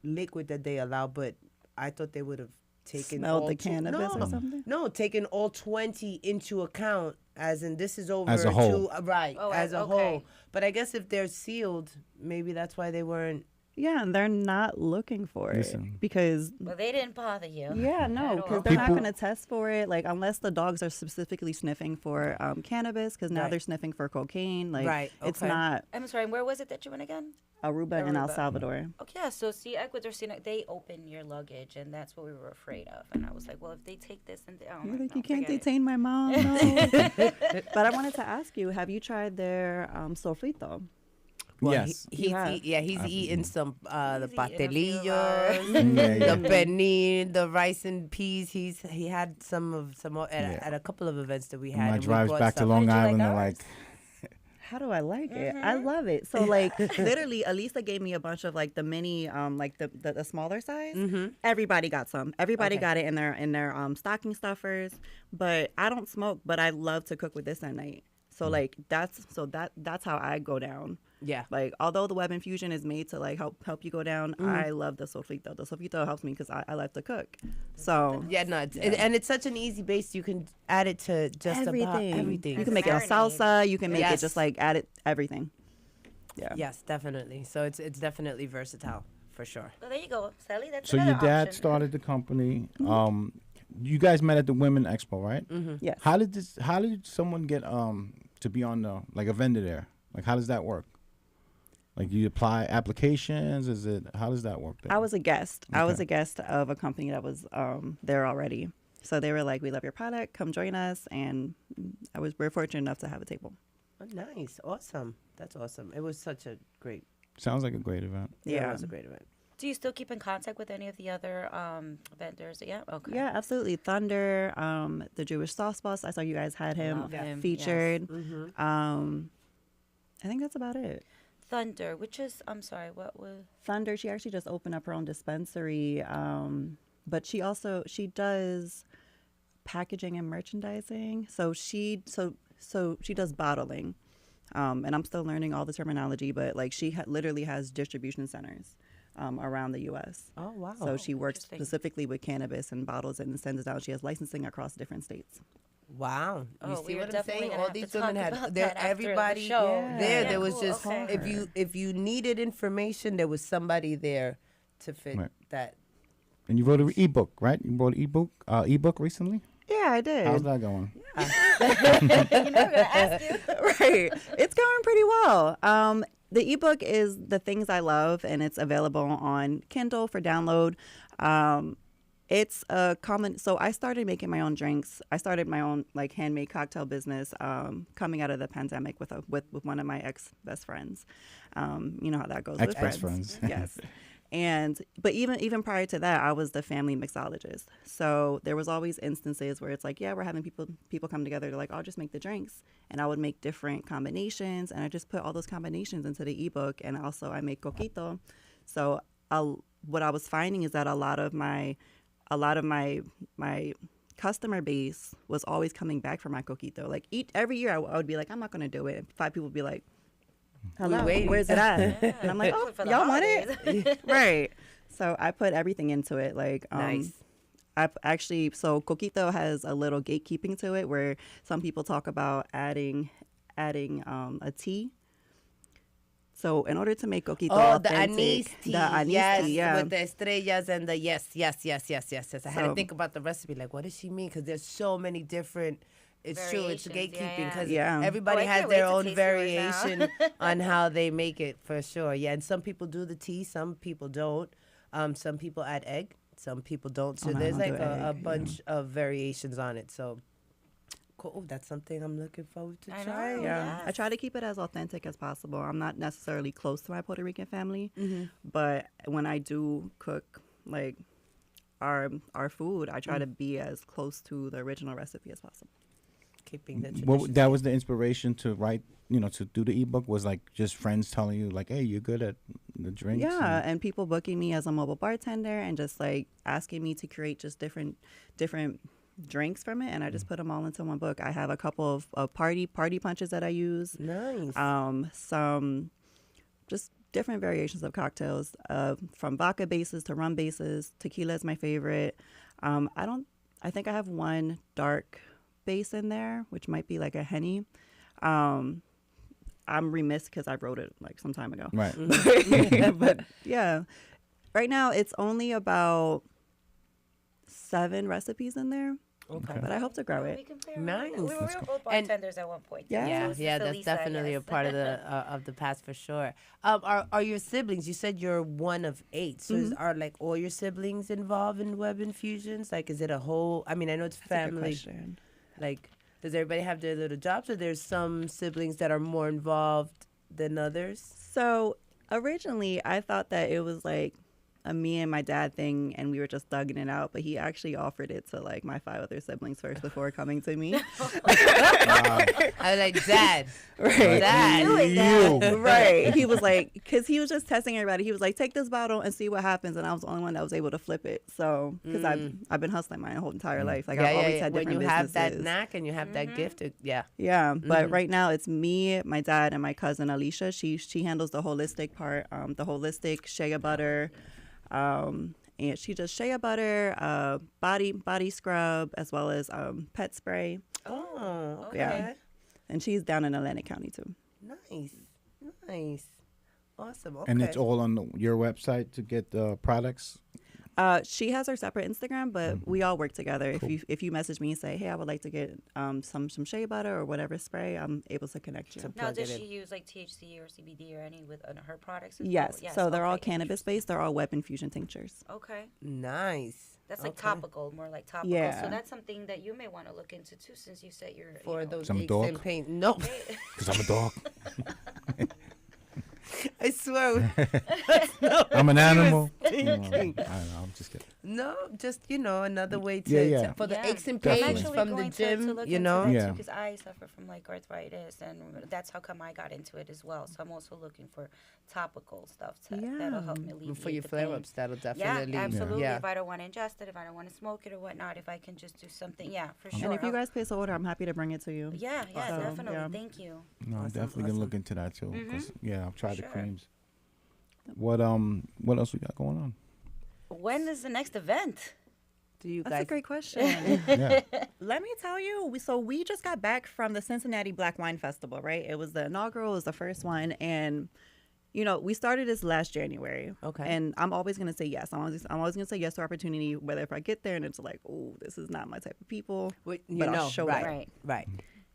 liquid that they allow, but I thought they would have taken Smelled all the cannabis or something? No, taking all 20 into account, as in this is over As a whole. right, Oh, as a okay. whole. But I guess if they're sealed, maybe that's why they weren't. Yeah, and they're not looking for Listen. it because Well, they didn't bother you. yeah, no, At because all. they're not People- going to test for it. Like unless the dogs are specifically sniffing for cannabis, because now Right. they're sniffing for cocaine. Like Right, it's okay. not I'm sorry. Where was it that you went again? Aruba and El Aruba. Salvador. Okay, yeah. So see, Ecuador, they open your luggage, and that's what we were afraid of. And I was like, well, if they take this, and You're like, no, you can't forget it." detain my mom. No. But I wanted to ask you, have you tried their sofrito? Well, Yes. he's have. he's eating some the He's eating a few pastelillos, Yeah, the pernil, the rice and peas. He had some more at a couple of events that we had. My and we drives brought back to some. Long Did you like Island, they're ours? like, How do I like it? I love it. So like literally, Elisa gave me a bunch of like the mini, like the smaller size. Everybody got some. Everybody Okay. got it in their stocking stuffers. But I don't smoke, but I love to cook with this at night. So like that's how I go down. Yeah. Like although the web infusion is made to like help you go down, I love the sofrito. The sofrito helps me because I like to cook. So Yeah, no, and it's such an easy base. You can add it to just about everything. You can make it a salsa. You can make Yes. it just like add it everything. Yeah. Yes, definitely. So it's definitely versatile for sure. Well, there you go, Sally. That's so your another dad option. started the company. You guys met at the Women Expo, right? Yes. How did someone get to be on the like a vendor there? Like how does that work? Like you apply applications? How does that work there? I was a guest. I was Okay. a guest of a company that was there already. So they were like, "We love your product. Come join us." And we're fortunate enough to have a table. Oh, nice, awesome. That's awesome. It was such a great. Sounds like a great event. Yeah, Yeah. it was a great event. Do you still keep in contact with any of the other vendors? Yeah. Okay. Yeah, absolutely. Thunder, the Jewish sauce boss. I saw you guys had him Love him, featured. Mm-hmm. I think that's about it. Thunder, which is, I'm sorry, what was? Thunder, she actually just opened up her own dispensary, but she does packaging and merchandising. So she does bottling, and I'm still learning all the terminology. But like she literally has distribution centers around the U.S. Oh wow. So she works interesting. specifically with cannabis and bottles it and sends it out. She has licensing across different states. Wow. You Oh, see we are what I'm definitely saying? gonna All have to these talk women had about there that after the everybody show. there. Yeah, There was cool, just okay. if you needed information, there was somebody there to fit Right. that. And you wrote an ebook, right? You wrote an ebook recently? Yeah, I did. How's that going? You know, I'm gonna ask you. Right. It's going pretty well. The ebook is The Things I Love, and it's available on Kindle for download. It's a common. So I started making my own drinks. I started my own like handmade cocktail business coming out of the pandemic with one of my ex best friends. You know how that goes with Ex-best friends. Yes. But even prior to that, I was the family mixologist. So there was always instances where it's like, yeah, we're having people come together. They're like, I'll just make the drinks, and I would make different combinations, and I just put all those combinations into the ebook. And also, I make coquito. So what I was finding is that a lot of my customer base was always coming back for my coquito. Like every year, I would be like, I'm not going to do it. And 5 people would be like, hello, waiting. where's it at? And I'm like, oh, For the y'all want holidays. it? Right. So I put everything into it. Like, Nice. so Coquito has a little gatekeeping to it where some people talk about adding a tea. So in order to make Coquito Oh, the authentic, anise tea. the anise Yes, tea, yeah. with the estrellas and the yes. I had to So- think about the recipe. Like, what does she mean? Because there's so many different. It's true. It's Variations, yeah, gatekeeping because yeah. everybody Oh, I has can't their wait to own taste yours now. variation on how they make it for sure. Yeah, and some people do the tea, some people don't. Some people add egg, some people don't. So Oh, no, I there's don't like do a egg, bunch of variations on it. So cool. That's something I'm looking forward to I know. trying. Yeah, I Yes. try to keep it as authentic as possible. I'm not necessarily close to my Puerto Rican family, Mm-hmm. but when I do cook, like our food, I try Mm. to be as close to the original recipe as possible. Keeping the tradition. What, that was the inspiration to write, to do the ebook, was like just friends telling you like, hey, you're good at the drinks. Yeah, and people booking me as a mobile bartender and just like asking me to create just different drinks from it, and I just put them all into one book. I have a couple of party punches that I use. Nice. Some just different variations of cocktails, from vodka bases to rum bases. Tequila is my favorite. I think I have one dark base in there, which might be like a Henny. I'm remiss because I wrote it like some time ago. Right. But yeah, right now it's only about 7 recipes in there. Okay. But I hope to grow We it. can play around Nice. with that. We were both And- bartenders at one point. Yeah. So Yeah, this is yeah, the that's Lisa, definitely a yes. part of the past for sure. Are your siblings? You said you're one of 8. So are like all your siblings involved in web infusions? Like, is it a whole? I mean, I know it's That's a good family. question. Like, does everybody have their little jobs, or there's some siblings that are more involved than others? So originally, I thought that it was like a me and my dad thing, and we were just thugging it out. But he actually offered it to like my 5 other siblings first before coming to me. I was like, Dad, Right. Dad. Right. He was like, because he was just testing everybody. He was like, take this bottle and see what happens. And I was the only one that was able to flip it. So, because I've been hustling my whole entire life. Like, I've always had When different you have that businesses. knack and you have that gift, yeah. Yeah, but right now it's me, my dad, and my cousin Alicia. She handles the holistic part, the holistic shea butter, and she does shea butter, body scrub, as well as pet spray. Oh, okay. Yeah. And she's down in Atlantic County too. Nice. Awesome. Okay. And it's all on your website to get the products. She has her separate Instagram, but we all work together. Cool. If you message me and say, hey, I would like to get some shea butter or whatever spray, I'm able to connect you. Now, plug does it she in. use like THC or CBD or any with her products? As Yes. well? So they're all okay, cannabis based. They're all web infusion tinctures. Okay. Nice. That's like Okay. topical, more like topical. Yeah. So that's something that you may want to look into too, since you said you're For you know, those Some aches dog? and pain. No, Because I'm a dog. I swear. I'm an animal. I don't know. I'm just kidding. No, just another way to, Yeah. for the Yeah. aches and I'm Definitely. pains actually from the going gym. to look You into know. that Yeah. too, because I suffer from like arthritis, and that's how come I got into it as well. So I'm also looking for topical stuff that'll help me alleviate For your the pain. flare-ups, that'll Yeah, definitely. absolutely. Yeah. If I don't want to ingest it, if I don't want to smoke it or whatnot, if I can just do something, yeah, for sure. And if you I'll- guys place an order, I'm happy to bring it to you. yeah, So, definitely. yeah. Thank you. No, I'm definitely gonna look into that too. 'Cause, yeah, I've tried the Sure. creams. What else we got going on? When is the next event? Do you That's a guys? great question. Yeah. Let me tell you, we just got back from the Cincinnati Black Wine Festival, right? It was the inaugural, it was the first one, and we started this last January. Okay. And I'm always gonna say yes. I'm always gonna say yes to opportunity, whether if I get there and it's like, oh, this is not my type of people. Wait, but I'll show right, up. Right.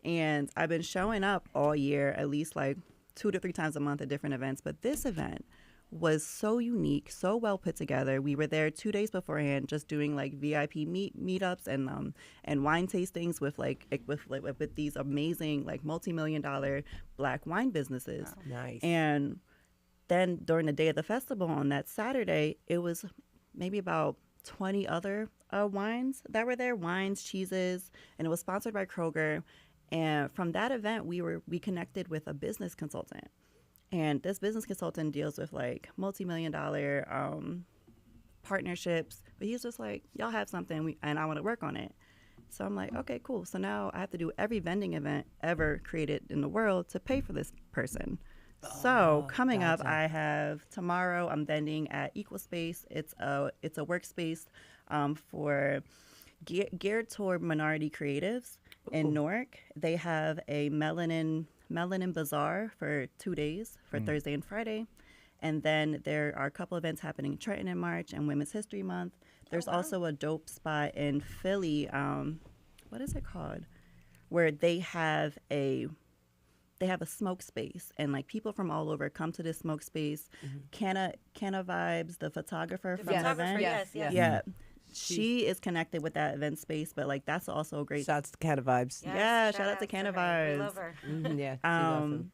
And I've been showing up all year, at least like 2 to 3 times a month at different events. But this event was so unique, so well put together. We were there 2 days beforehand, just doing like VIP meetups and wine tastings with these amazing like multi-million-dollar Black wine businesses. Nice. And then during the day of the festival on that Saturday, it was maybe about 20 other wines that were there, wines, cheeses, and it was sponsored by Kroger. And from that event, we connected with a business consultant. And this business consultant deals with like multi-million-dollar partnerships. But he's just like, y'all have something, and I want to work on it. So I'm like, okay, cool. So now I have to do every vending event ever created in the world to pay for this person. So coming up, gotcha. I have tomorrow. I'm vending at Equal Space. It's a workspace for geared toward minority creatives in Newark. They have a melanin bazaar for 2 days, for Thursday and Friday. And then there are a couple events happening in Trenton in March and Women's History Month. There's also a dope spot in Philly. What is it called? Where they have a smoke space, and like people from all over come to this smoke space. Canna Vibes, the photographer from the event. yes. Yeah. She is connected with that event space, but like that's also a great. Shouts to Canna Vibes. Yes, Yeah, shout out to Canna her. We Vibes. love her. Yeah. she's awesome.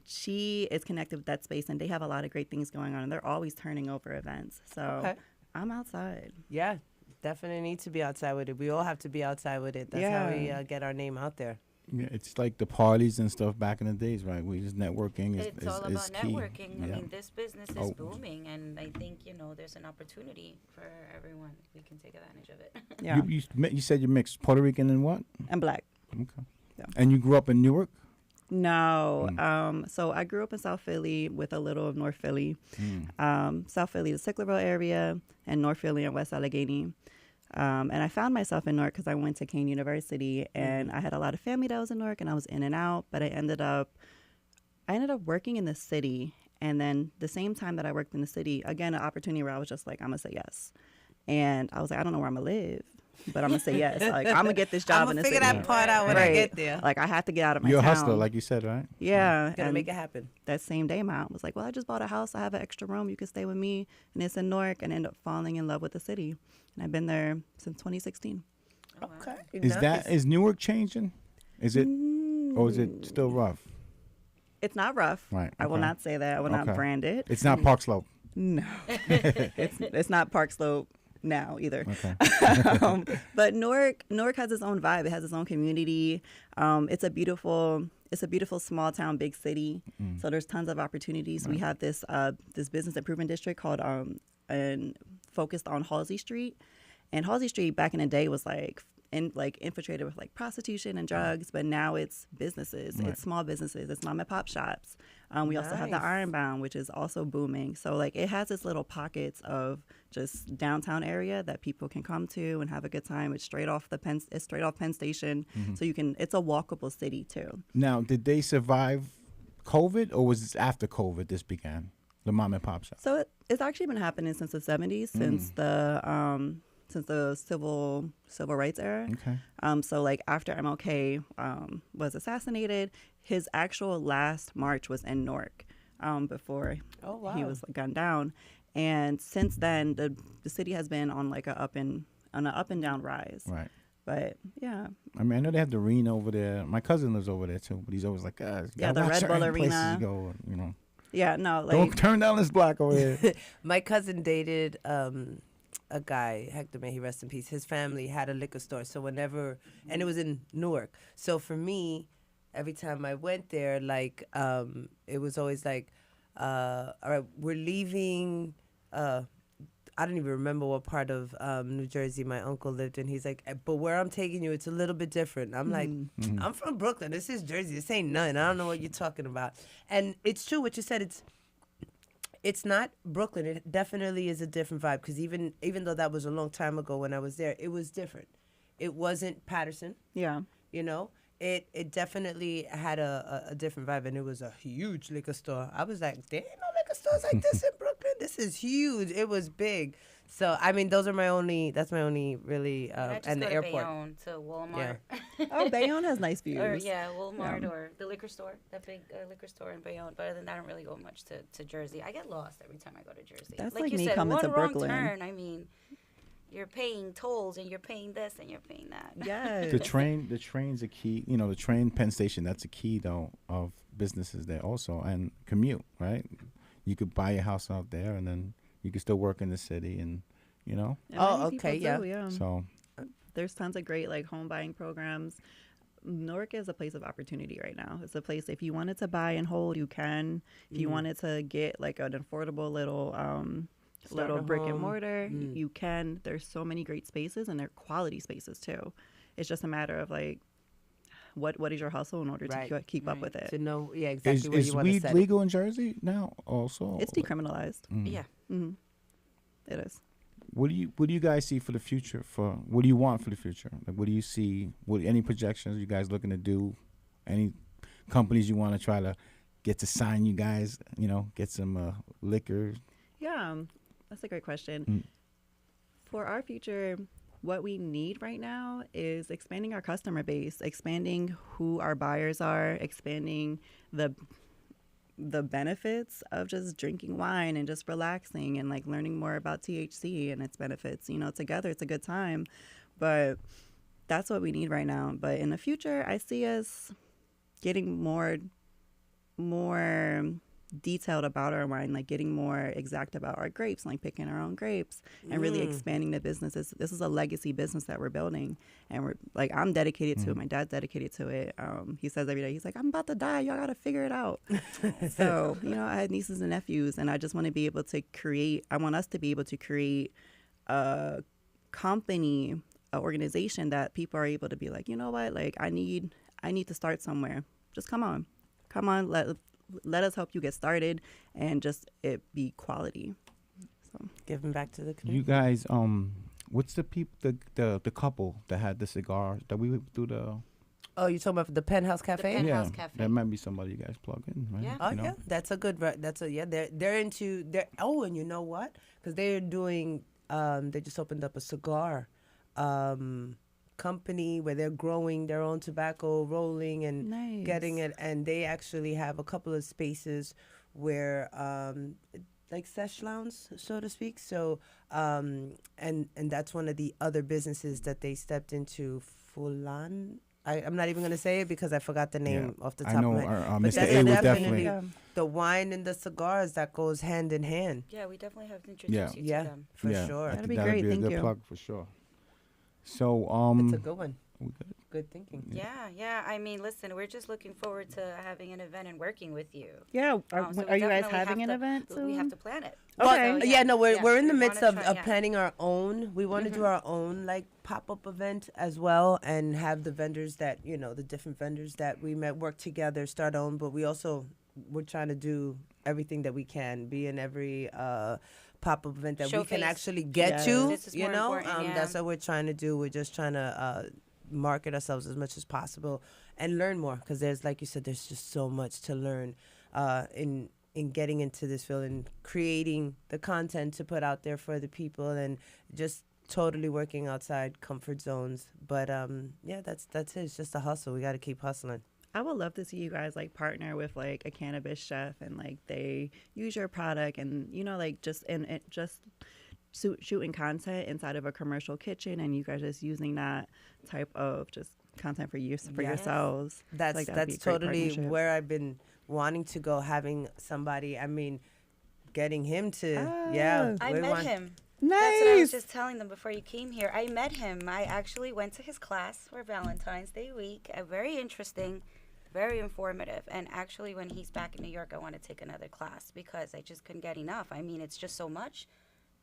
She is connected with that space, and they have a lot of great things going on, and they're always turning over events. So Okay. I'm outside. Yeah. Definitely need to be outside with it. We all have to be outside with it. That's how we get our name out there. Yeah, it's like the parties and stuff back in the days, right? We just networking It's all is about key. networking. I Yeah. mean, this business is booming, and I think there's an opportunity for everyone. We can take advantage of it. Yeah, You said you mixed Puerto Rican and what? and black. Okay. Yeah. And you grew up in Newark? No. So I grew up in South Philly with a little of North Philly. South Philly, the Sicklerville area, and North Philly and West Allegheny. And I found myself in Newark because I went to Kane University, and I had a lot of family that was in Newark, and I was in and out. But I ended up working in the city, and then the same time that I worked in the city, again, an opportunity where I was just like, I'm gonna say yes. And I was like, I don't know where I'm gonna live, but I'm gonna say yes. Like, I'm gonna get this job in the city. I'm gonna figure that part out when I get there. Like, I have to get out of my You're a town. hustler, like you said, right? Yeah, Gonna and make it happen. that same day, my aunt was like, well, I just bought a house. I have an extra room. You can stay with me. And it's in Newark, and ended up falling in love with the city. And I've been there since 2016. Okay. Is Newark changing? Is it, or is it still rough? It's not rough. Right, I will okay. not say that. I will not Okay. brand it. It's not Park Slope. No. it's not Park Slope now either. Okay. But Newark has its own vibe. It has its own community. It's a beautiful small town, big city. So there's tons of opportunities. We have this business improvement district called and focused on Halsey Street. And Halsey Street back in the day was infiltrated with like prostitution and drugs, but now it's businesses. Right. It's small businesses. It's mom and pop shops. We also have the Nice. Ironbound, which is also booming. So like it has its little pockets of just downtown area that people can come to and have a good time. It's straight off Penn Station, so you can. It's a walkable city too. Now, did they survive COVID, or was this after COVID this began? The mom and pop shop. So it's actually been happening since the 70s, since the civil rights era. Okay. So like after MLK was assassinated, his actual last march was in Newark before he was gunned down. And since then, the city has been on like an up and down rise. Right. But yeah, I mean, I know they have the arena over there. My cousin lives over there too, but he's always like, Yeah, the Red Bull Arena. Go, you know. yeah, no, like Don't turn down this block over here. My cousin dated a guy, Hector, may he rest in peace. His family had a liquor store, so whenever, and it was in Newark. So for me, every time I went there, like it was always like, all right, we're leaving. I don't even remember what part of New Jersey my uncle lived in. He's like, but where I'm taking you, it's a little bit different. I'm like, I'm from Brooklyn. This is Jersey. This ain't nothing. I don't know what you're talking about. And it's true what you said. It's not Brooklyn. It definitely is a different vibe, because even though that was a long time ago when I was there, it was different. It wasn't Patterson. yeah. You know, it definitely had a different vibe, and it was a huge liquor store. I was like, there ain't no liquor stores like this in Brooklyn. This is huge. It was big. So I mean, that's my only really I just and go the to airport. Bayonne, to Walmart. Oh, Bayonne has nice views. Or Walmart or the liquor store, that big liquor store in Bayonne. But other than that, I don't really go much to Jersey. I get lost every time I go to Jersey. That's like like you me said, coming one to wrong Brooklyn. turn. I mean, you're paying tolls and you're paying this and you're paying that. Yes. The train's a key. You know, the train Penn Station. That's a key though of businesses there also, and commute. Right. You could buy a house out there, and then you could still work in the city, and you know. And Oh, many people okay, yeah. do, yeah. So There's tons of great like home buying programs. Newark is a place of opportunity right now. It's a place, if you wanted to buy and hold, you can. If you wanted to get like an affordable little Start a brick and home. mortar, you can. There's so many great spaces, and they're quality spaces too. It's just a matter of like what is your hustle in order Right. to keep up with it. To know, yeah, exactly where Is you want to weed set legal in Jersey now? Also, It's decriminalized. Yeah. hmm It is. What do you guys see for the future? What do you want for the future? Like, what do you see? Any projections you guys looking to do? Any companies you want to try to get to sign you guys? Get some liquor. Yeah, that's a great question. For our future, what we need right now is expanding our customer base, expanding who our buyers are, expanding the benefits of just drinking wine and just relaxing and like learning more about THC and its benefits. Together it's a good time, but that's what we need right now. But in the future, I see us getting more detailed about our wine, like getting more exact about our grapes, like picking our own grapes and really expanding the business. This is a legacy business that we're building, and we're like, I'm dedicated to it. My dad's dedicated to it. He says every day, he's like, I'm about to die, y'all gotta figure it out. So I had nieces and nephews, and I just want to be able to create, I want us to be able to create a company, an organization that people are able to be like, you know what, like I need to start somewhere. Just come on, let us help you get started, and just it be quality. So Giving back to the community. You guys, what's the couple that had the cigar that we would do the? Oh, you talking about the Penthouse Cafe? Penthouse Cafe. That might be somebody you guys plug in, right? Yeah. Oh yeah, that's a good. They're into. And you know what? Because they're doing. They just opened up a cigar company where they're growing their own tobacco, rolling and Nice. getting it, and they actually have a couple of spaces where like sesh lounge, so to speak. So and that's one of the other businesses that they stepped into. Fulan. I'm not even gonna say it because I forgot the name off the top I know of my head. our But Mr. that's A would definitely definitely. the wine and the cigars that goes hand in hand. Yeah, we definitely have to introduce you to Yeah, them. for Yeah, sure. I That'd think be that'd great, be a thank good you. plug for sure. So It's a good one. we good? Good thinking. Yeah. I mean, listen, we're just looking forward to having an event and working with you. yeah, So are we you guys definitely having have an to- event We have soon? to plan it. Okay. So, Yeah, no, we're in the we midst wanna of try- yeah. planning our own. We want to do our own like pop-up event as well, and have the vendors that the different vendors that we met work together, start our own. But we're trying to do everything that we can, be in every pop-up event that we Showcase. can actually get Yes. to. This is more important, yeah. That's what we're trying to do. We're just trying to market ourselves as much as possible and learn more, because there's, like you said, there's just so much to learn in getting into this field and creating the content to put out there for the people, and just totally working outside comfort zones. But yeah, that's it. It's just a hustle. We got to keep hustling. I would love to see you guys like partner with like a cannabis chef, and like they use your product, and like just shooting content inside of a commercial kitchen, and you guys just using that type of just content for Yes. yourselves. That's Like, that'd be a great totally partnership. where I've been wanting to go. Having somebody, getting him to I we met want- him. Nice. That's what I was just telling them before you came here. I met him. I actually went to his class for Valentine's Day week. Very interesting, very informative. And actually, when he's back in New York, I want to take another class because I just couldn't get enough. I mean, it's just so much.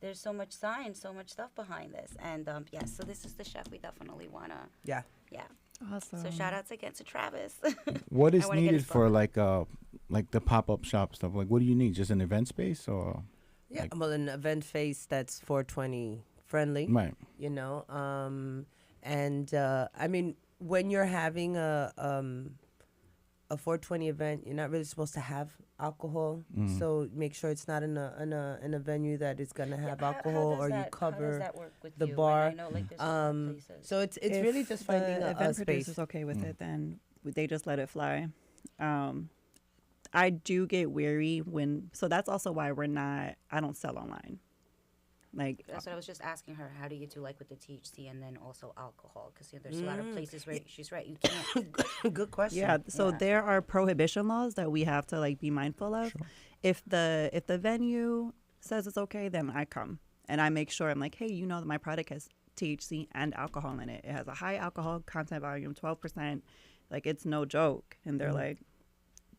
There's so much science, so much stuff behind this. And so this is the chef we definitely want to. Yeah. Awesome. So shout outs again to Travis. What is I wanna get needed his for book. like the pop-up shop stuff? Like, what do you need? Just an event space or? Yeah, Like- well, an event face that's 420 friendly, Right. when you're having a 420 event, you're not really supposed to have alcohol. Mm. So make sure it's not in a venue that is gonna have alcohol, or you How does cover. that work with the you? bar. I know, like, there's other places. So it's If really just finding the a event space. producer's okay with it, then they just let it fly. I do get weary so that's also why I don't sell online. Like, That's what I was just asking her. How do you do like with the THC and then also alcohol? Because there's a lot of places where she's right. You can't. Good question. yeah, so Yeah. there are prohibition laws that we have to like be mindful of. Sure. If the venue says it's okay, then I come and I make sure I'm like, hey, that my product has THC and alcohol in it. It has a high alcohol content volume, 12%. Like, it's no joke. And they're like,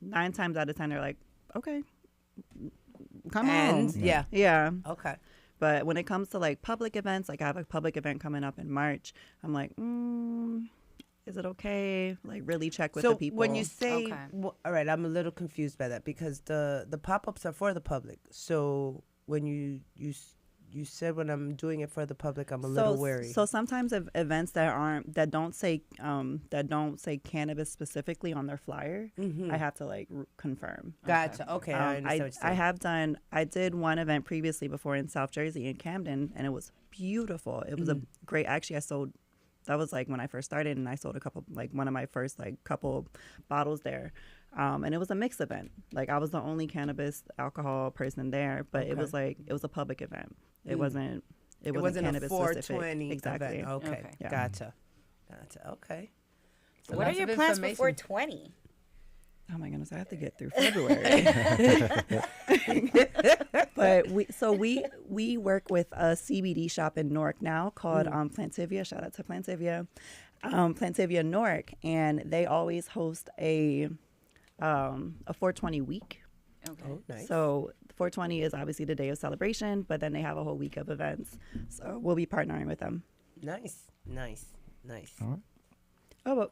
9 times out of 10, they're like, okay, come And on. yeah. Yeah. Okay. But when it comes to like public events, like I have a public event coming up in March, I'm like, is it okay? Like really check with So the people. when you say, Okay. all right, I'm a little confused by that because the pop-ups are for the public. So when you said when I'm doing it for the public, I'm a little wary. So sometimes events that don't say cannabis specifically on their flyer, I have to like confirm. Gotcha. Okay, I understand what you're saying. I did one event previously before in South Jersey in Camden, and it was beautiful. It was a great. Actually, I sold. That was like when I first started, and I sold a couple, like one of my first like couple bottles there. And it was a mixed event. Like I was the only cannabis alcohol person there, but it was a public event. It wasn't cannabis a 420 specific. Exactly. event. Okay. Yeah. Gotcha. Okay. So What are lots your of plans for information. 420? Oh my goodness, I have to get through February. But we work with a CBD shop in Newark now called Plantivia. Shout out to Plantivia, Plantivia Newark, and they always host a 420 week. Okay. Oh, nice. So 420 is obviously the day of celebration, but then they have a whole week of events. So we'll be partnering with them. Nice. All right. Oh, but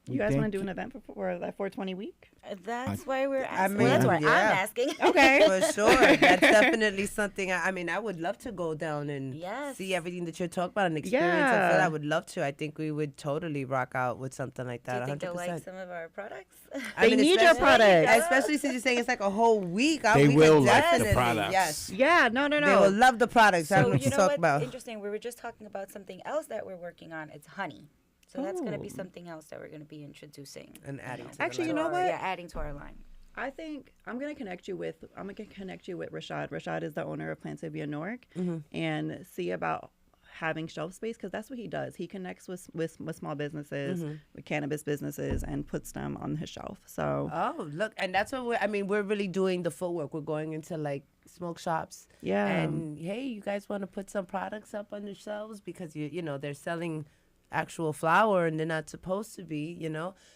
you We guys want thank to do an you. event for that 420 week? That's why we're I asking. mean, Well, that's why yeah. I'm asking. Okay. For sure. That's definitely something. I mean, I would love to go down and Yes. see everything that you're talking about and experience it. Yeah. I would love to. I think we would totally rock out with something like Do that. you think they'll 100%. like some of our products? They need your especially- products. Especially since you're saying it's like a whole week. They we will could like the definitely- products. Yes. Yeah, no. They will love the products. I don't So know what you to know talk what's about. interesting? We were just talking about something else that we're working on. It's honey. So that's going to be Ooh. something else that we're going to be introducing. And adding to the Actually, you line. know what? Yeah, adding to our line. I think I'm gonna connect you with Rashad. Rashad is the owner of Plantivia Newark, and see about having shelf space because that's what he does. He connects with small businesses, with cannabis businesses, and puts them on his shelf. So Oh, look, and that's what we're really doing the footwork. We're going into like smoke shops. yeah, And hey, you guys want to put some products up on the shelves because you know they're selling actual flower and they're not supposed to be,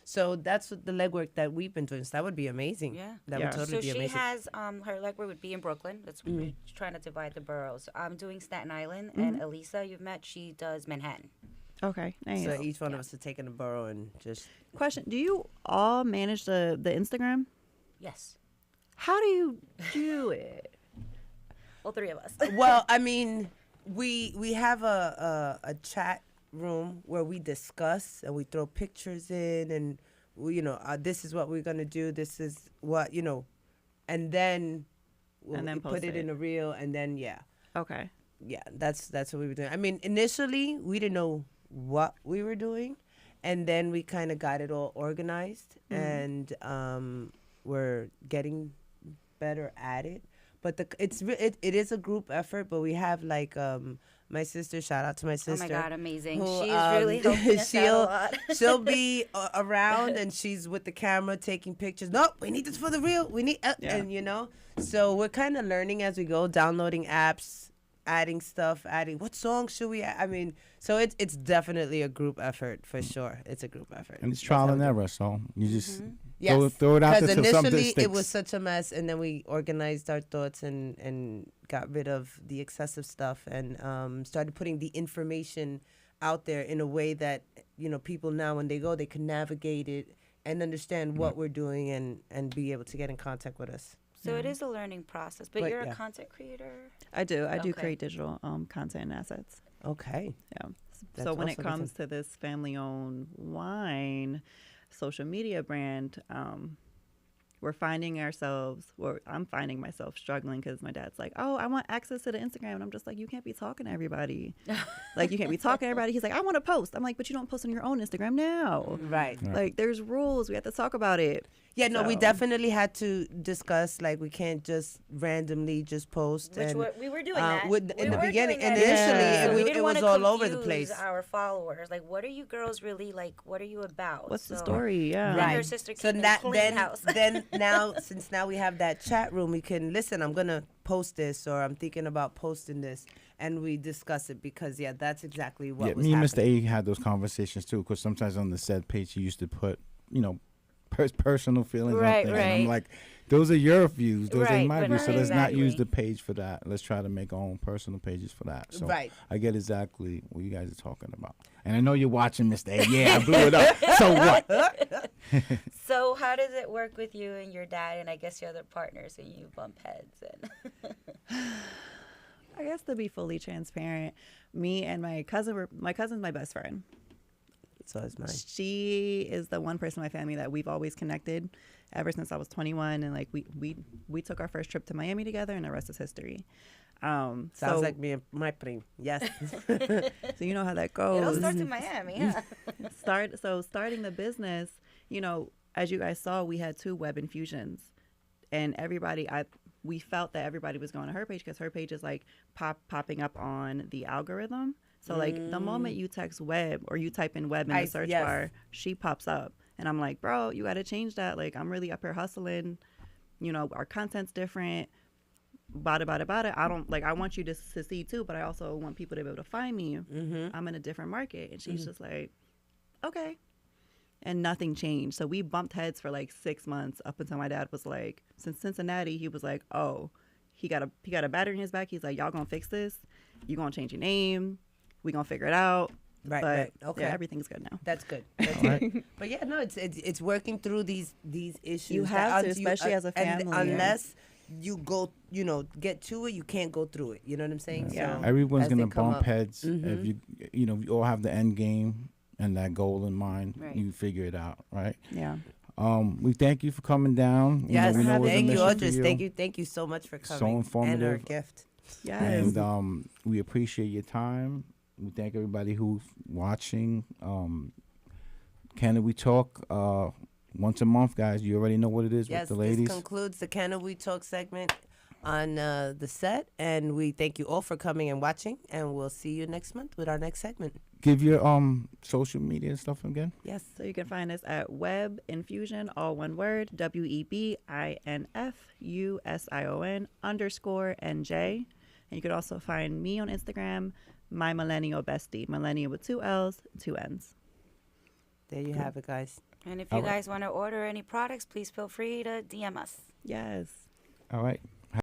So that's what the legwork that we've been doing. So that would be amazing. Yeah. That Yeah. would totally So be she amazing. has her legwork would be in Brooklyn. That's we're trying to divide the boroughs. I'm doing Staten Island, and Elisa, you've met, she does Manhattan. okay, nice. So each one of us is taking a borough and just. Question: do you all manage the Instagram? Yes, How do you do it? all three of us. Well, I mean, we have a chat room where we discuss and we throw pictures in and we, this is what we're gonna do. This is what and then we'll And then put post it it. in a reel and then Okay. yeah, that's what we were doing. I mean, initially we didn't know what we were doing, and then we kind of got it all organized, and we're getting better at it. But it is a group effort. But we have like my sister. Shout out to my Oh sister. my God, amazing. who, She's really helping us out a lot. She'll be around and she's with the camera taking pictures. No, we need this for the reel. We need, Yeah. and so we're kind of learning as we go, downloading apps, adding stuff, what songs should we add? I mean, so it's definitely a group effort for sure. It's a group effort. And it's trial and error, so you just Yes. throw it out there Because till something initially sticks. it was such a mess, and then we organized our thoughts and got rid of the excessive stuff and started putting the information out there in a way that people now when they go they can navigate it and understand what we're doing and be able to get in contact with us. So it is a learning process. But you're yeah. a content creator. I do Okay. create digital content and assets. Okay. Yeah. That's So when it awesome. comes to this family-owned wine social media brand, we're finding ourselves, or I'm finding myself struggling because my dad's like, oh, I want access to the Instagram. And I'm just like, you can't be talking to everybody. Like, you can't be talking to everybody. He's like, I want to post. I'm like, but you don't post on your own Instagram now. Right. Like, there's rules. We have to talk about it. Yeah, no, we So- definitely had to discuss, like, we can't just randomly just post. Which and, we were doing that. in the were beginning, doing and that. initially, Yeah. So we it didn't was wanna all over the confuse place. our followers, like, what are you girls really like? What are you about? What's the So story? Yeah. Right. Her sister So came and that cleaned house. then now since now we have that chat room, we can listen. I'm gonna post this, or I'm thinking about posting this, and we discuss it because that's exactly what was me and happening. Mr. A had those conversations too, because sometimes on the said page he used to put, personal feelings Right, on things. And I'm right. like, those are your views. Those Right, ain't my but views. So not let's not use exactly. the page for that. Let's try to make our own personal pages for that. So Right. I get exactly what you guys are talking about. And I know you're watching, Mr. A. Yeah, I blew it up. So what? So how does it work with you and your dad and I guess your other partners when you bump heads? And I guess to be fully transparent, me and my cousin's my best friend. So is mine. She is the one person in my family that we've always connected ever since I was 21, and like we took our first trip to Miami together, and the rest is history. Sounds So, like me and my prim. Yes. so you know how that it all goes. starts in Miami, yeah. Starting the business, you know, as you guys saw, we had 2 web infusions, and we felt that everybody was going to her page because her page is like popping up on the algorithm. So like the moment you text web or you type in web in the search bar, she pops up. And I'm like, bro, you got to change that. Like, I'm really up here hustling. You know, our content's different. Bada. I want you to succeed too, but I also want people to be able to find me. I'm in a different market. And she's just like, okay. And nothing changed. So we bumped heads for like 6 months up until my dad was like, since Cincinnati, he was like, oh, he got a battery in his back. He's like, y'all gonna fix this? You gonna change your name? We gonna figure it out. Right, But, right. Okay. yeah, everything's good now. That's good. That's good. But yeah, no, it's working through these issues. You have to, especially as a and family. unless you go, get to it, you can't go through it. You know what I'm saying? Yeah. So Everyone's as gonna they come bump up- heads. If you all have the end game and that goal in mind. Right. You figure it out, right? Yeah. We thank you for coming down. Yes, we know it was a thank you, mission for Audris. Thank you so much for coming. So informative. And our gift. Yes. And we appreciate your time. We thank everybody who's watching. Canna-We-Talk once a month, guys. You already know what it is Yes, with the ladies. this concludes the Canna-We-Talk segment on the set. And we thank you all for coming and watching. And we'll see you next month with our next segment. Give your social media stuff again. Yes. So you can find us at Web Infusion, all one word, WEBINFUSION_NJ. And you could also find me on Instagram, my millennial bestie, millennial with 2 L's, 2 N's. There you have it, guys. And if you guys want to order any products, please feel free to DM us. Yes. All right.